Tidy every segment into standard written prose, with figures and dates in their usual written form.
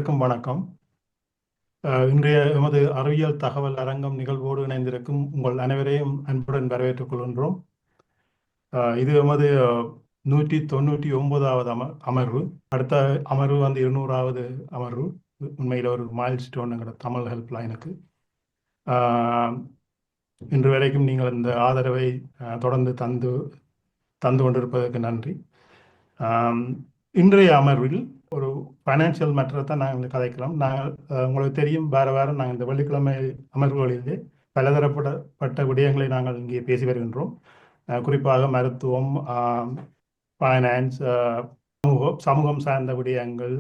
அனைவருக்கும் வணக்கம். இன்றைய எமது அறிவியல் தகவல் அரங்கம் நிகழ்வோடு இணைந்திருக்கும் உங்கள் அனைவரையும் அன்புடன் வரவேற்றுக் கொள்கின்றோம். இது எமது 199வது அமர்வு. அடுத்த அமர்வு 200வது அமர்வு. உண்மையில் ஒரு மைல் ஸ்டோனுங்கிற தமிழ் ஹெல்ப் லைனுக்கு. இன்று வரைக்கும் நீங்கள் இந்த ஆதரவை தொடர்ந்து தந்து கொண்டிருப்பதற்கு நன்றி. இன்றைய அமர்வில் ஒரு ஃபைனான்சியல் மேட்டரை தான் நாங்கள் கதைக்கலாம். நாங்கள் உங்களுக்கு தெரியும், வாரம் நாங்கள் இந்த வெள்ளிக்கிழமை அமர்வுகளிலே பலதரப்பட்ட விடயங்களை நாங்கள் இங்கே பேசி வருகின்றோம். குறிப்பாக மருத்துவம், ஃபைனான்ஸ், சமூகம் சார்ந்த விடயங்கள்,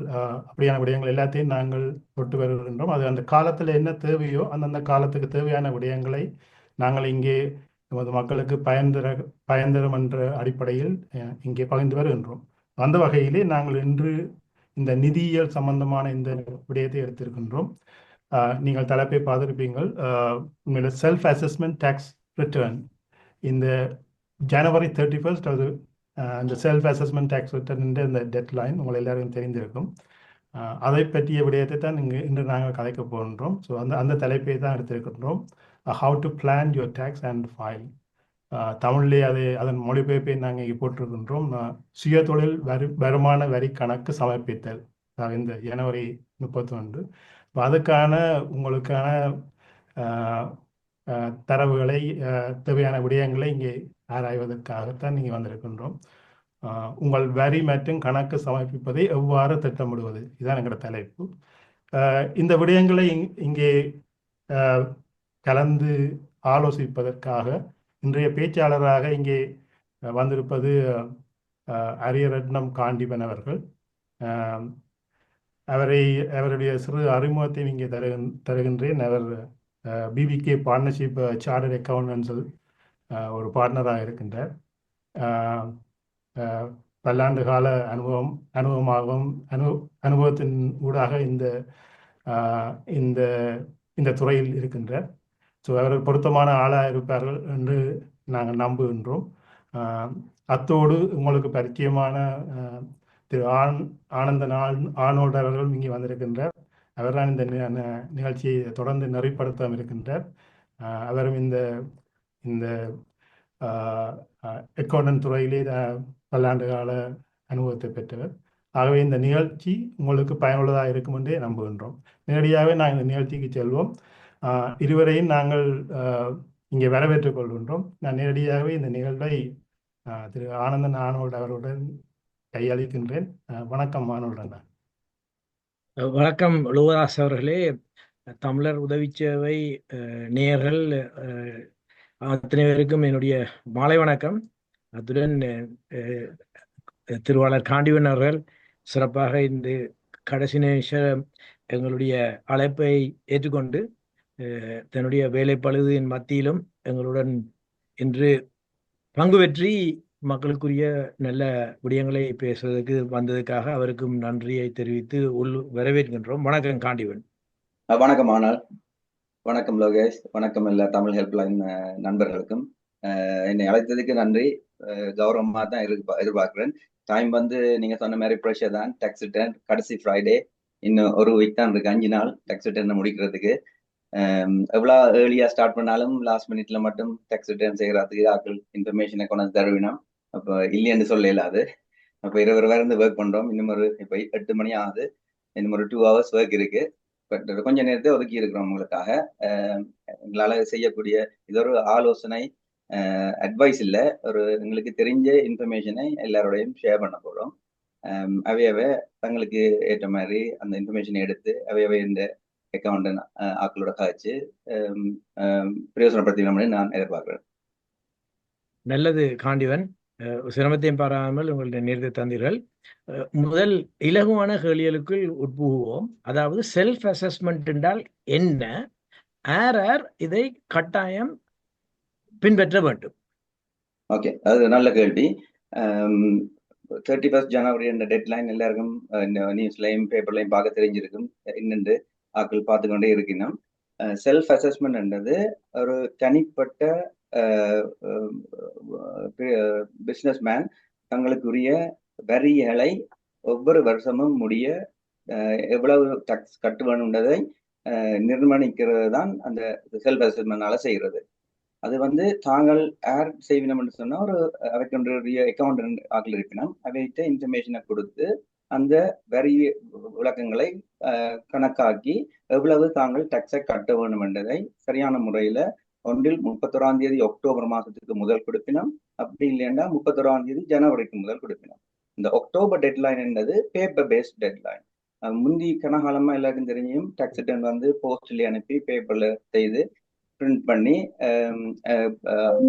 அப்படியான விடயங்கள் எல்லாத்தையும் நாங்கள் தொட்டு வருகின்றோம். அது அந்த காலத்தில் என்ன தேவையோ அந்தந்த காலத்துக்கு தேவையான விடயங்களை நாங்கள் இங்கே நமது மக்களுக்கு பயன்தரும் என்ற அடிப்படையில் இங்கே பகிர்ந்து வருகின்றோம். அந்த வகையிலே நாங்கள் இன்று இந்த நிதியியல் சம்பந்தமான இந்த விடயத்தை எடுத்திருக்கின்றோம். நீங்கள் தலைப்பை பார்த்திருப்பீங்கள். உண்மையில செல்ஃப் அசஸ்மெண்ட் டேக்ஸ் ரிட்டர்ன் இந்த ஜனவரி 31 அது இந்த செல்ஃப் அசஸ்மெண்ட் டேக்ஸ் ரிட்டர்ன் இந்த டெட்லைன் உங்கள் எல்லாருக்கும் தெரிந்திருக்கும். அதை பற்றிய விடயத்தை தான் இன்று நாங்கள் கதைக்க போகின்றோம். ஸோ அந்த தலைப்பை தான் எடுத்திருக்கின்றோம். How to plan your tax and file. தமிழ்லேயே அதன் மொழிபெயர்ப்பை நாங்கள் இங்கே போட்டிருக்கின்றோம். சுய தொழில் வருமான வரி கணக்கு சமர்ப்பித்தல், இந்த ஜனவரி 31. இப்போ அதுக்கான உங்களுக்கான தரவுகளை, தேவையான விடயங்களை இங்கே ஆராய்வதற்காகத்தான் நீங்கள் வந்திருக்கின்றோம். உங்கள் வரி மற்றும் கணக்கு சமர்ப்பிப்பதை எவ்வாறு திட்டமிடுவது, இதுதான் எங்களோட தலைப்பு. இந்த விடயங்களை இங்கே கலந்து ஆலோசிப்பதற்காக இன்றைய பேச்சாளராக இங்கே வந்திருப்பது அரியரட்னம் காண்டிபன் அவர்கள். அவருடைய சிறு அறிமுகத்தை இங்கே தருகின்றேன். அவர் பிபிகே பார்ட்னர்ஷிப் சார்ட்டர்ட் அக்கவுண்டன்ஸில் ஒரு பார்ட்னராக இருக்கின்றார். பல்லாண்டு கால அனுபவத்தின் ஊடாக இந்த துறையில் இருக்கின்றார். ஸோ அவர் பொருத்தமான ஆளாக இருப்பார்கள் என்று நாங்கள் நம்புகின்றோம். அத்தோடு உங்களுக்கு பரிச்சயமான திரு ஆனந்தன் ஆனோல்ட் அவர்களும் இங்கே வந்திருக்கின்றார். அவர் தான் இந்த நிகழ்ச்சியை தொடர்ந்து நெறிப்படுத்த இருக்கின்றார். அவரும் இந்த அக்கவுண்டன்ட் துறையிலே பல்லாண்டு கால அனுபவத்தை பெற்றவர். ஆகவே இந்த நிகழ்ச்சி உங்களுக்கு பயனுள்ளதாக இருக்கும் என்றே நம்புகின்றோம். நேரடியாகவே நாங்கள் இந்த நிகழ்ச்சிக்கு செல்வோம். இருவரையும் நாங்கள் இங்கே வரவேற்றுக் கொள்கின்றோம். நான் நேரடியாகவே இந்த நிகழ்வை திரு ஆனந்தன் ஆனோல்ட் அவர்களுடன் கையளிக்கின்றேன். வணக்கம் ஆனோல்ட். வணக்கம் லோகராஸ் அவர்களே. தமிழர் உதவி சேவை நேயர்கள் அத்தனை பேருக்கும் என்னுடைய மாலை வணக்கம். அத்துடன் திருவாளர் காண்டிவன் அவர்கள் சிறப்பாக இந்த கடைசி நிமிஷம் எங்களுடைய அழைப்பை ஏற்றுக்கொண்டு தன்னுடைய வேலை பழுதின் மத்தியிலும் எங்களுடன் இன்று பங்கு பெற்றி மக்களுக்குரிய நல்ல விடயங்களை பேசுவதற்கு வந்ததுக்காக அவருக்கும் நன்றியை தெரிவித்து வரவேற்கின்றோம். வணக்கம் காண்டிவன். வணக்கம் ஆனால். வணக்கம் லோகேஷ். வணக்கம் எல்லா தமிழ் ஹெல்ப்லைன் நண்பர்களுக்கும். என்னை அழைத்ததுக்கு நன்றி. கௌரவமாக தான் எதிர்பார்க்கிறேன். டைம் நீங்க சொன்ன மாதிரி ப்ரெஷர் தான். டேக்ஸ் ரிட்டர்ன் கடைசி ஃப்ரைடே, இன்னும் ஒரு வீக் தான் இருக்கு, 5 நாள் டேக்ஸ் ரிட்டர்னை முடிக்கிறதுக்கு. எவ்வளோ ஏர்லியாக ஸ்டார்ட் பண்ணாலும் லாஸ்ட் மினிட்ல மட்டும் டேக்ஸ் ரிட்டர்ன் செய்யறதுக்கு ஆக்கள் இன்ஃபர்மேஷனை கொண்டு தருவினோம். அப்போ இல்லைன்னு சொல்ல இல்லாது. அப்போ 20 பேர் இருந்து ஒர்க் பண்ணுறோம். இன்னும் இப்போ 8 மணி ஆகுது. இன்னும் ஒரு 2 hours ஒர்க் இருக்கு. பட் கொஞ்ச நேரத்தை ஒதுக்கி இருக்கிறோம் உங்களுக்காக. எங்களால் செய்யக்கூடிய இது ஒரு ஆலோசனை, அட்வைஸ் இல்லை, ஒரு எங்களுக்கு தெரிஞ்ச இன்ஃபர்மேஷனை எல்லாரோடையும் ஷேர் பண்ண போகிறோம். அவையவே தங்களுக்கு ஏற்ற மாதிரி அந்த இன்ஃபர்மேஷனை எடுத்து அவையவே இந்த அக்கௌண்டன்ட் ஆக்களோட காய்ச்சி பிரயோசனப்படுத்தினோம்னு நான் எதிர்பார்க்கிறேன். நல்லது காண்டிவன், சிரமத்தையும் பாராமல் உங்களுடைய நேரத்தை தந்தீர்கள். முதல் இலகுவான கேள்விகளுக்குள் உட்புகுவோம். அதாவது செல்ஃப் அசஸ்மெண்ட் என்றால் என்ன, யார் இதை கட்டாயம் பின்பற்ற வேண்டும்? ஓகே, அது நல்ல கேள்வி. 31 ஜனவரி என்ற டெட்லைன் எல்லாருக்கும் நியூஸ்லையும் பேப்பர்லையும் பார்க்க தெரிஞ்சிருக்கும். இன்னென்று ஆக்கள் பார்த்து கொண்டே இருக்கணும். செல்ஃப் அசஸ்மெண்ட் என்றது ஒரு தனிப்பட்ட பிஸ்னஸ் மேன் தங்களுக்குரிய வரிகளை ஒவ்வொரு வருஷமும் முடிய எவ்வளவு டாக்ஸ் கட்டுவேணுன்றதை நிர்மாணிக்கிறது தான் அந்த செல்ஃப் அசஸ்மெண்டால செய்கிறது. அது வந்து தாங்கள் யார் செய்வினம்னு சொன்னா ஒரு அவைக்கு அக்கௌண்ட் ஆக்கில் இருப்பினும் அவைகிட்ட இன்ஃபர்மேஷனை கொடுத்து அந்த வரி விளக்கங்களை கணக்காக்கி எவ்வளவு தாங்கள் டாக்ஸை கட்ட வேண்டும் என்பதை சரியான முறையில ஒன்றில் 31 அக்டோபர் மாதத்துக்கு முதல் கொடுப்பினோம், அப்படி இல்லைன்னா 31 ஜனவரிக்கு முதல் கொடுப்பினோம். இந்த அக்டோபர் டெட்லைன் என்பது பேப்பர் பேஸ்ட் டெட்லைன். முந்தி கனகாலமா எல்லாருக்கும் தெரியும் டாக்ஸ் ரிட்டர்ன் வந்து போஸ்ட்ல அனுப்பி பேப்பர்ல செய்து பிரிண்ட் பண்ணி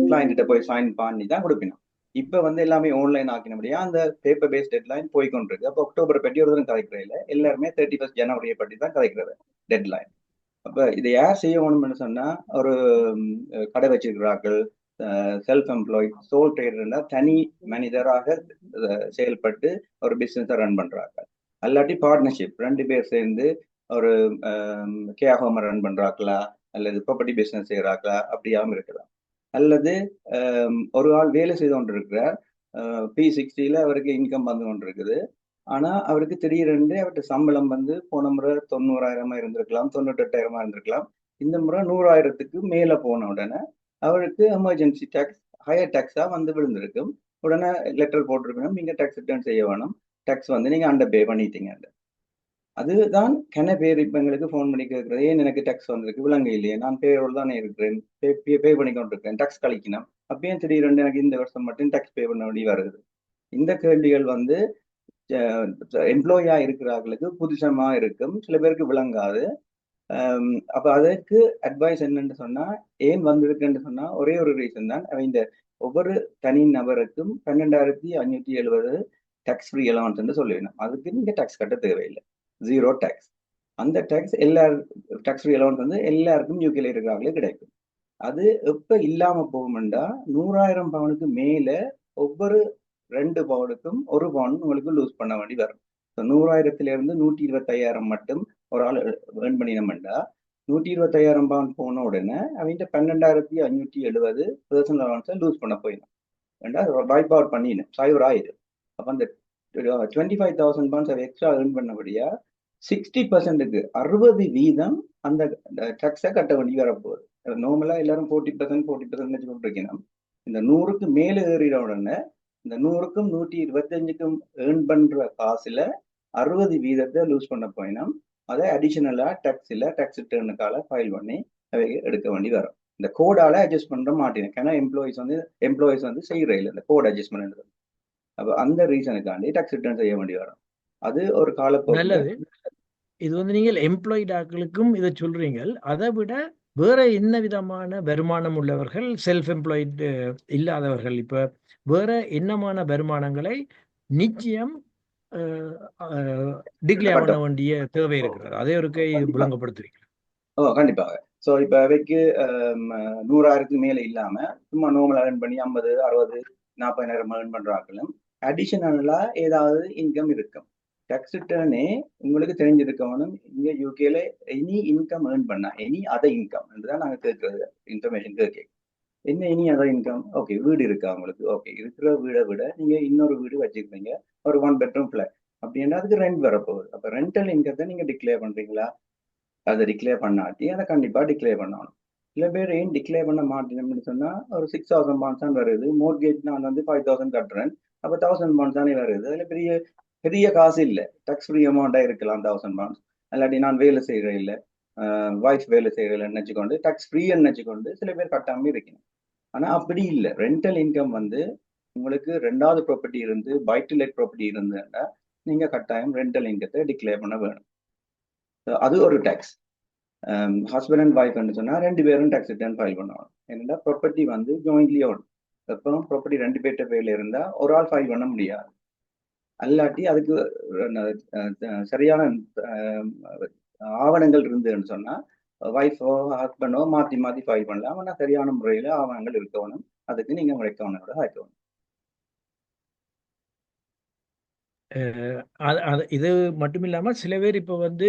கிளைண்ட்ட போய் சைன் பண்ணி தான் கொடுப்பினோம். இப்ப வந்து எல்லாமே ஆன்லைன் ஆக்கினபடியா அந்த பேப்பர் பேஸ்ட் டெட்லைன் போய்கொண்டிருக்கு. அப்போ அக்டோபர் பற்றி ஒரு தரம் கதைக்கிறதில்ல, எல்லாருமே 31 ஜனவரியை பற்றி தான் கதைக்கிறது டெட்லைன். அப்ப இதை யார் செய்யணும்னு சொன்னா ஒரு கடை வச்சிருக்கிறார்கள், செல்ஃப் எம்ப்ளாய்ட், சோல் ட்ரேடர்னா தனி மனிதராக செயல்பட்டு ஒரு பிசினஸை ரன் பண்றாங்க. அல்லாட்டி பார்ட்னர்ஷிப் 2 பேர் சேர்ந்து ஒரு கேர் ஹோம் ரன் பண்றாங்களா அல்லது ப்ராப்பர்ட்டி பிசினஸ் செய்யறாங்களா அப்படியாவும் இருக்கலாம். அல்லது ஒரு ஆள் வேலை செய்து கொண்டிருக்கிறார், P60 அவருக்கு இன்கம் வந்து கொண்டிருக்குது. ஆனா அவருக்கு திடீரென்று அவர்கிட்ட சம்பளம் வந்து போன முறை 90,000 இருந்திருக்கலாம், 98,000 இருந்திருக்கலாம். இந்த முறை 100,000க்கு மேல போன உடனே அவருக்கு எமர்ஜென்சி டாக்ஸ் ஹையர் டாக்ஸா வந்து விழுந்திருக்கும். உடனே லெட்டர் போட்டிருக்கணும், நீங்க டாக்ஸ் ரிட்டர்ன் செய்ய வேணும், டாக்ஸ் வந்து நீங்க அண்டர் பே பண்ணிட்டீங்க. அதுதான் கன பேர் இப்ப எங்களுக்கு போன் பண்ணி கேட்கறது, ஏன் எனக்கு டாக்ஸ் வந்திருக்கு விளங்க இல்லையே, நான் பேரோடு தானே இருக்கிறேன், பே பண்ணி கொண்டிருக்கேன், டாக்ஸ் கழிக்கணும், அப்பயே திடீரென்று எனக்கு இந்த வருஷம் மட்டும் டாக்ஸ் பே பண்ண வேண்டி வருது. இந்த கேள்விகள் வந்து எம்ப்ளாயா இருக்கிறவர்களுக்கு புதுசமா இருக்கும், சில பேருக்கு விளங்காது. அப்ப அதற்கு அட்வைஸ் என்னன்னு சொன்னா, ஏன் வந்திருக்குன்னு சொன்னா ஒரே ஒரு ரீசன் தான், இந்த ஒவ்வொரு தனி நபருக்கும் 12,570 டாக்ஸ் ஃப்ரீ அலவன்ஸ் சொல்லிடணும். அதுக்கு நீங்க டாக்ஸ் கட்ட தேவையில்லை, 0 டாக்ஸ். அந்த டாக்ஸ் டாக்ஸ் ஃப்ரீ அலவன்ஸ் வந்து எல்லாருக்கும் யூகேல இருக்கிறாங்களே கிடைக்கும். அது எப்ப இல்லாம போகும்டா 100,000 பவுனுக்கு மேல ஒவ்வொரு 2 பவுனுக்கும் 1 பவுன் உங்களுக்கு லூஸ் பண்ண வேண்டி வரும். 100,000 125,000 மட்டும் ஒரு ஆள் ஏர்ன் பண்ணினோம்டா 125,000 பவுன் போன உடனே அவங்க 12,570 பர்சனல் அலவன்ஸை லூஸ் பண்ண போயிடும். ஏண்டா வைப் அவுட் பண்ணிடணும், சைவர் ஆயிடும். அப்ப அந்த 25,000 பவுன்ஸ் எக்ஸ்ட்ரா ஏர்ன் பண்ணபடியா 60%க்கு 60% அந்த டாக்ஸை கட்ட வேண்டி வரப்போகுது. நார்மலா எல்லாரும் 40% வச்சுக்கொண்டிருக்கணும். இந்த 100க்கு மேல ஏறிட உடனே இந்த 100க்கும் 125க்கும் ஏர்ன் பண்ற காசுல 60% லூஸ் பண்ண போயினோம். அதை அடிஷனலா டாக்ஸ் ரிட்டர்னுக்கால ஃபைல் பண்ணி அதை எடுக்க வேண்டி வரும். இந்த கோடால அட்ஜஸ்ட் பண்ற மாட்டேன், ஏன்னா எம்ப்ளாயிஸ் வந்து செய்யற இல்லை இந்த கோட் அட்ஜஸ்ட்மெண்ட். அப்ப அந்த ரீசனுக்காண்டி டாக்ஸ் ரிட்டர்ன் செய்ய வேண்டி வரும். அது ஒரு நல்லது. இது வந்து நீங்கள் எம்ப்ளாய்டு ஆட்களுக்கும் இதை சொல்றீங்க. அதை விட வேற என்ன விதமான வருமானம் உள்ளவர்கள், செல்ஃப் எம்ப்ளாய்டு இல்லாதவர்கள், இப்ப வேற என்னமான வருமானங்களை நிச்சயம் டிக்ளேர் பண்ண வேண்டிய தேவை இருக்கிறது, அதே ஒரு விளங்கப்படுத்துறீங்க? கண்டிப்பாக. ஸோ இப்ப அவைக்கு 100,000க்கு மேல இல்லாம சும்மா நார்மல் ஏர்ன் பண்ணி 50, 60, 40,000 ஏர்ன் பண்றாங்களும் அடிஷனலா ஏதாவது இன்கம் இருக்கும். டாக்ஸ் ரிட்டர்னே உங்களுக்கு தெரிஞ்சிருக்கணும். இங்க யூகேல எனி இன்கம் ஏர்ன் பண்ணா எனி அதர் இன்கம் என்றுதான் நாங்க கேட்கறது, இன்ஃபர்மேஷன் கேட்க. என்ன எனி அதர் இன்கம்? ஓகே, வீடு இருக்கா உங்களுக்கு? ஓகே, இருக்கிற வீடை விட நீங்க இன்னொரு வீடு வச்சிருக்கீங்க, ஒரு 1 பெட்ரூம் ஃபிளாட், அப்படின்னா அதுக்கு ரெண்ட் வரப்போகுது. அப்ப ரெண்டல் இன்கத்தை நீங்க டிக்ளேர் பண்றீங்களா? அதை டிக்ளேர் பண்ணாட்டி அதை கண்டிப்பா டிக்ளேர் பண்ணணும். சில பேர் ஏன் டிக்ளேர் பண்ண மாட்டேன்னு சொன்னா, ஒரு 6,000 பவுண்ட்ஸ் தான் வருது, மோர்கேஜ் நான் வந்து 5,000 கட்டுறேன், அப்ப 1,000 பவுண்ட்ஸ் தானே வருது, அதுல பெரிய காசு இல்லை, டாக்ஸ் ஃப்ரீ அமௌண்டா இருக்கலாம் 1,000 பவுண்ட்ஸ். அல்லாட்டி நான் வேலை செய்யறேன் இல்லை, வைஃப் வேலை செய்யறேன் நினைச்சுக்கொண்டு டாக்ஸ் ஃப்ரீ நினைச்சுக்கொண்டு சில பேர் கட்டாம இருக்கணும். ஆனா அப்படி இல்லை. ரெண்டல் இன்கம் வந்து உங்களுக்கு 2வது ப்ராப்பர்ட்டி இருந்து பை டு லெட் ப்ராப்பர்ட்டி இருந்ததுன்னா நீங்க கட்டாயம் ரெண்டல் இன்கத்தை டிக்ளேர் பண்ண வேணும். அது ஒரு டாக்ஸ். ஹஸ்பண்ட் அண்ட் ஒய்ஃப்னு சொன்னா 2 பேரும் டாக்ஸ் ரிட்டர்ன் ஃபைல் பண்ணுவாங்க. ஏன்னா ப்ராப்பர்ட்டி வந்து ஜாயின்ட்லி ஓன். எப்போ ப்ராப்பர்ட்டி 2 பேர்ட்ட பேர்ல இருந்தா ஒரு ஆள் ஃபைல் பண்ண முடியாது. அல்லாட்டி அதுக்கு சரியான ஆவணங்கள் இருந்ததுன்னு சொன்னா ஒய்ஃபோ ஹஸ்பண்டோ மாத்தி ஃபைல் பண்ணலாம். ஆனா சரியான முறையில ஆவணங்கள் இருக்கணும். அதுக்கு நீங்க உங்க அக்கௌண்டோட ஆக்கணும். இது மட்டும் இல்லாம சில பேர் இப்ப வந்து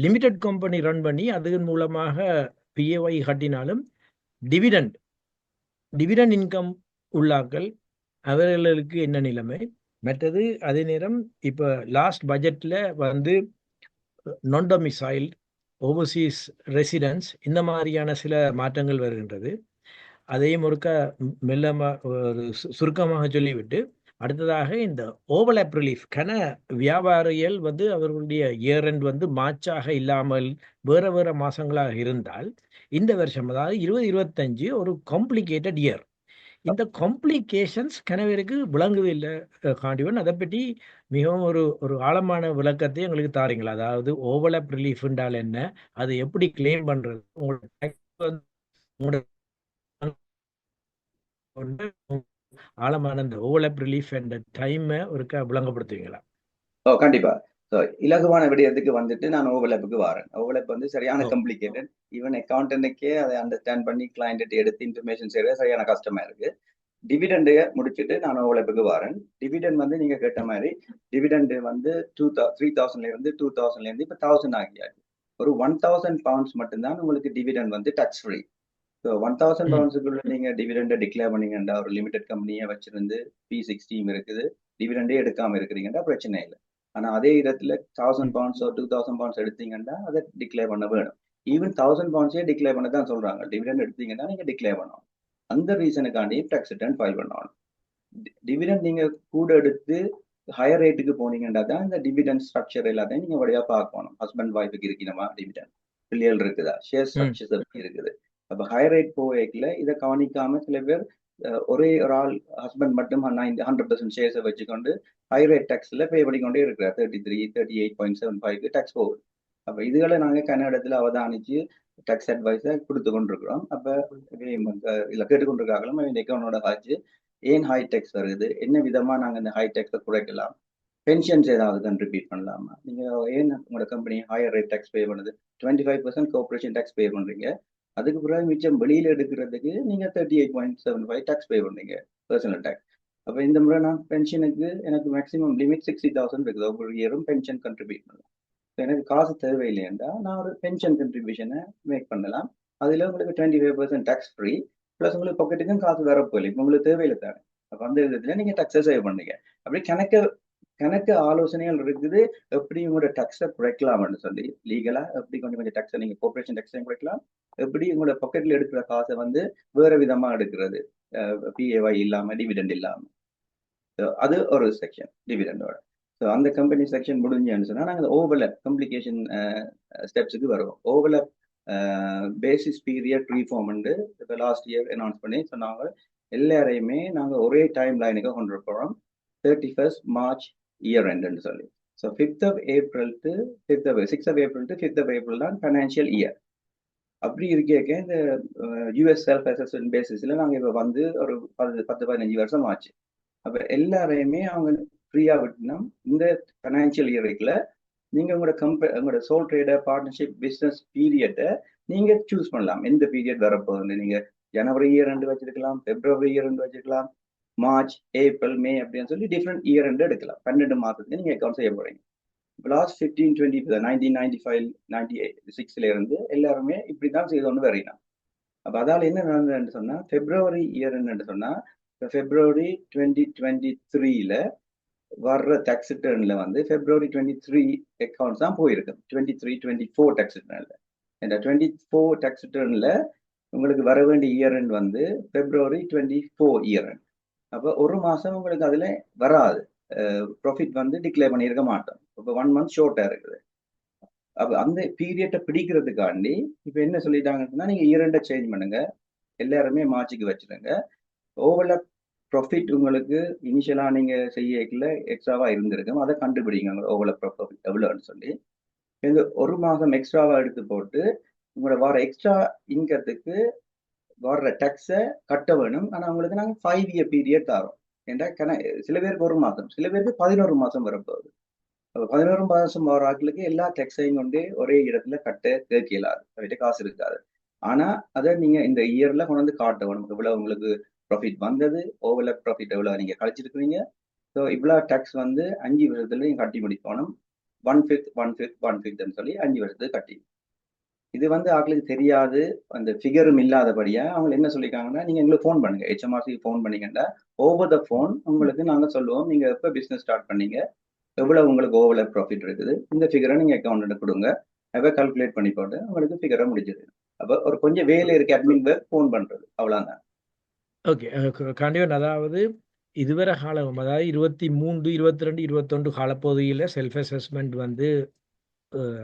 லிமிடெட் கம்பெனி ரன் பண்ணி அதன் மூலமாக PAY கட்டினாலும் டிவிடெண்ட் இன்கம் உள்ளாக்கள் அவர்களுக்கு என்ன நிலைமை? மற்றது அதே நேரம் இப்ப லாஸ்ட் பட்ஜெட்ல வந்து நான் டொமிசைல், ஓவர்சீஸ் ரெசிடென்ஸ், இந்த மாதிரியான சில மாற்றங்கள் வருகின்றது. அதையும் ஒருக்கா ஒரு சுருக்கமாக சொல்லிவிட்டு, அடுத்ததாக இந்த ஓவர்லேப் ரிலீஃப் வியாபாரிகள் வந்து அவர்களுடைய இயர் எண்ட் வந்து மார்ச்சாக இல்லாமல் வேற வேற மாசங்களாக இருந்தால், இந்த வருஷம் அதாவது 2025 ஒரு காம்ப்ளிகேட்டட் இயர். இந்த காம்ப்ளிகேஷன்ஸ் கனவேருக்கு விளங்கவே இல்லை. காண்டிவன் அதை பற்றி மிகவும் ஒரு ஆழமான விளக்கத்தை எங்களுக்கு தாரீங்களா? அதாவது ஓவர்லேப் ரிலீஃப் என்றால் என்ன, அதை எப்படி கிளைம் பண்றது, உங்களோட ஆழமான இந்த ஓவர்லேப் ரிலீஃப் என்ற டைமை ஒருக்கா விளங்கப்படுத்துவீங்களா? கண்டிப்பா. இலகுவான விடயத்துக்கு வந்துட்டு நான் ஓவர்லேப்புக்கு வரேன். ஓவர்லேப் வந்து சரியான காம்ப்ளிகேட்டட். ஈவன் அக்கௌண்டன்ட்டுக்கே அதை அண்டர்ஸ்டாண்ட் பண்ணி கிளைண்ட் எடுத்து இன்ஃபர்மேஷன் செய்யறது சரியான கஷ்டமா இருக்கு. டிவிடெண்டை முடிச்சுட்டு நான் ஓவர்லேப்புக்கு வரேன். டிவிடெண்ட் வந்து நீங்க கேட்ட மாதிரி டிவிடெண்ட் வந்து 3000 இருந்து 2000 இருந்து இப்ப 1000 ஆகியாச்சு. ஒரு 1000 பவுண்ட்ஸ் மட்டும்தான் உங்களுக்கு டிவிடெண்ட் வந்து டச் ஃப்ரீ. ஸோ 1000 பவுண்ட்ஸுக்குள்ள நீங்க டிவிடெண்டை டிக்ளேர் பண்ணீங்கன்னா, ஒரு லிமிடெட் கம்பெனியை வச்சிருந்து P60 இருக்குது, டிவிடெண்டே எடுக்காம இருக்கிறீங்கன்னா பிரச்சனை இல்லை. ஆனா அதே இடத்துல 1000 பவுண்ட்ஸோ 2000 பவுண்ட்ஸ் எடுத்தீங்கன்னா அதை டிக்ளேர் பண்ண வேணும். ஈவன் 1000 பவுண்ட்ஸே டிக்ளேர் பண்ண தான் சொல்றாங்க. டிவிடெண்ட் எடுத்தீங்கன்னா நீங்க டிக்ளேர் பண்ணணும். அந்த ரீசனுக்காண்டி டேக்ஸ் ரிட்டர்ன் ஃபைல் பண்ணணும். டிவிடெண்ட் நீங்க கூட எடுத்து ஹையர் ரேட்டுக்கு போனீங்கன்னா தான் இந்த டிவிடெண்ட் ஸ்ட்ரக்சர் எல்லாத்தையும் நீங்க வழியா பார்க்கணும். ஹஸ்பண்ட் ஒய்ஃபுக்கு இருக்கணுமா டிவிடெண்ட், பிள்ளைகள் இருக்குதா, ஷேர் ஸ்ட்ரக்சர்ஸ் இருக்குது. அப்ப ஹையர் ரேட் போவேக்கில் இதை கவனிக்காம சில பேர் ஒரே ஒரு ஆள் ஹஸ்பண்ட் மட்டும் 100% ஷேர்ஸை வச்சுக்கொண்டு ஹை ரேட் டேக்ஸ்ல பே பண்ணிக்கொண்டே இருக்கிறார். 33, 38.75 டேக்ஸ் போகுது. அப்ப இதுகளை நாங்க கன்னடத்துல அவதானிச்சு டேக்ஸ் அட்வைஸை கொடுத்து கொண்டிருக்கிறோம். அப்ப இதுல கேட்டுக்கொண்டிருக்காங்களும் எக்கௌனோட ஆச்சு ஏன் ஹை டேக்ஸ் வருது, என்ன விதமா நாங்க இந்த ஹை டேக்ஸை குறைக்கலாம், பென்ஷன்ஸ் ஏதாவது கண்ட்ரிபியூட் பண்ணலாமா, நீங்க ஏன் உங்களோட company higher rate tax pay பண்ணுது, 25% கார்பரேஷன் டேக்ஸ் பே பண்றீங்க, அதுக்கு பிறகு மிச்சம் வெளியில எடுக்கிறதுக்கு நீங்க 38.75 டேக்ஸ் பே பண்றீங்க பர்சனல் டேக்ஸ். அப்ப இந்த முறை நான் பென்ஷனுக்கு எனக்கு மேக்ஸிமம் லிமிட் 60,000 இருக்குது. ஒவ்வொரு இயரும் பென்ஷன் கண்ட்ரிபியூட் பண்ணலாம். எனக்கு காசு தேவையில்லையா நான் ஒரு பென்ஷன் கண்ட்ரிபியூஷனை மேக் பண்ணலாம். அதுல உங்களுக்கு 25% டேக்ஸ் ஃப்ரீ, பிளஸ் உங்களுக்கு பாக்கெட்டுக்கும் காசு வரப்போஇல்லை. இப்போ உங்களுக்கு தேவையில்லை தானே. அப்ப அந்த விதத்துல நீங்க டேக்ஸை சேவ் பண்ணீங்க. அப்படி கணக்கு ஆலோசனைகள் இருக்குது எப்படி உங்களோட டேக்ஸை குறைக்கலாம்னு சொல்லி லீகலா எப்படி கொஞ்சம் டேக்ஸை நீங்க கார்பரேஷன் டேக்ஸையும் குறைக்கலாம், எப்படி உங்களோட பாக்கெட்ல எடுக்கிற காசை வந்து வேற விதமா எடுக்கிறது, PAY இல்லாம டிவிடெண்ட் இல்லாம. அது ஒரு செக்ஷன் டிவிடெண்டோட. ஸோ அந்த கம்பெனி செக்ஷன் முடிஞ்சுன்னு சொன்னா நாங்கள் ஓவர்லேப் கம்ப்ளிகேஷன் ஸ்டெப்ஸுக்கு வருவோம். ஓவர்லேப் பேசிஸ் பீரியட் ரீஃபார்ம் இப்போ லாஸ்ட் இயர் அனௌன்ஸ் பண்ணி சொன்னாங்க. எல்லாரையுமே நாங்கள் ஒரே டைம் லைனுக்கு கொண்டு போகிறோம். 31st March இயர் எண்டுன்னு சொல்லி. So 6th of April to 5th of April தான் ஃபைனான்சியல் இயர். அப்படி இருக்க இந்த US செல்ஃப் அசஸ்மெண்ட் பேசிஸ்ல நாங்கள் இப்போ வந்து ஒரு 10-15 வருஷம் ஆச்சு. அப்ப எல்லாரையுமே அவங்க ஃப்ரீயா விட்டுனோம். இந்த ஃபைனான்சியல் இயர்ல நீங்க உங்களோட சோல் ட்ரேடர் பார்ட்னர்ஷிப் பிசினஸ் பீரியட்டை நீங்க சூஸ் பண்ணலாம். எந்த பீரியட் வரப்போகுது, நீங்க ஜனவரி இயர் ரெண்டு வச்சிருக்கலாம், பிப்ரவரி இயர் ரெண்டு வச்சிருக்கலாம், மார்ச், ஏப்ரல், மே அப்படின்னு சொல்லி டிஃப்ரெண்ட் இயர் ரெண்டு எடுக்கலாம். 12 மாசத்துக்கு நீங்க அக்கௌண்ட் செய்ய போறீங்க. லாஸ்ட் 15-20 1995 96ல இருந்து எல்லாருமே இப்படிதான் செய்து கொண்டு வரீங்க. அப்ப அதால என்ன நடந்ததுன்னு சொன்னா பிப்ரவரி இயர் என்னன்னு சொன்னா பிப்ரவரி 2023ல வர்ற டேக்ஸ் ரிட்டர்ன்ல வந்து பிப்ரவரி 23 அக்கௌண்ட்ஸ் தான் போயிருக்கு. 23-24 டேக்ஸ் ரிட்டர்ன்ல இந்த 24 டேக்ஸ் ரிட்டர்ன்ல உங்களுக்கு வர வேண்டிய இயர் எண்ட் வந்து பிப்ரவரி 24 இயர் எண்ட். அப்போ ஒரு மாசம் உங்களுக்கு அதுல வராது, ப்ராஃபிட் வந்து டிக்ளேர் பண்ணியிருக்க மாட்டோம். இப்போ 1 month ஷோர்ட்டா இருக்குது. அப்போ அந்த பீரியட்டை பிடிக்கிறதுக்காண்டி இப்போ என்ன சொல்லிட்டாங்கன்னா நீங்க இயர் எண்டை சேஞ்ச் பண்ணுங்க, எல்லாருமே மார்ச்சுக்கு வச்சிருங்க. ஓவர்லேப் ப்ராஃபிட் உங்களுக்கு இனிஷியலா நீங்க செய்யல எக்ஸ்ட்ராவா இருந்திருக்கும், அதை கண்டுபிடிங்க ஓவர்லேப் ப்ராஃபிட் எவ்வளோன்னு சொல்லி. இந்த ஒரு மாசம் எக்ஸ்ட்ராவா எடுத்து போட்டு உங்களோட வர எக்ஸ்ட்ரா இன்கத்துக்கு வர்ற டேக்ஸை கட்ட வேணும். ஆனா உங்களுக்கு நாங்கள் 5 year பீரியட் தரோம். ஏன்னா சில பேருக்கு ஒரு மாசம், சில பேருக்கு 11 மாசம் வரப்போகுது. 11 மாசம் வர ஆட்களுக்கு எல்லா டேக்ஸையும் கொண்டு ஒரே இடத்துல கட்ட கேட்க இயலாது, அவர்கிட்ட காசு இருக்காது. ஆனா அதை நீங்க இந்த இயர்ல கொண்டு வந்து காட்ட வேணும், இவ்வளவு உங்களுக்கு ப்ராஃபிட் வந்தது, ஓவர்லேப் ப்ராஃபிட் எவ்வளவு நீங்க கழிச்சிருக்கிறீங்க. ஸோ இவ்வளவு டேக்ஸ் வந்து 5 வருஷத்துல நீங்க கட்டி முடிக்கணும். 1/5 சொல்லி 5 வருஷத்துக்கு கட்டி. இது வந்து ஆட்களுக்கு தெரியாது, அந்த ஃபிகரும் இல்லாதபடியா அவங்க என்ன சொல்லியிருக்காங்கன்னா நீங்க எங்களுக்கு ஃபோன் பண்ணுங்க, HMRC ஃபோன் பண்ணீங்கன்னா ஓவர் த ஃபோன் உங்களுக்கு நாங்க சொல்லுவோம் நீங்க எப்போ பிசினஸ் ஸ்டார்ட் பண்ணீங்க, எவ்வளவு உங்களுக்கு ஓவர்ல ப்ராஃபிட் இருக்குது, இந்த ஃபிகரை நீங்க அக்கௌண்ட் கொடுங்க, அதை கால்குலேட் பண்ணி போட்டு உங்களுக்கு ஃபிகரை முடிஞ்சது. அப்ப ஒரு கொஞ்சம் வேலை இருக்கு, அட்மின் ஒர்க் ஃபோன் பண்றது, அவ்வளவுதான். ஓகே. கண்டிப்பாக. அதாவது இதுவரை காலம், அதாவது 23, 22, 21 காலப்பகுதியில் செல்ஃப் அசஸ்மெண்ட் வந்து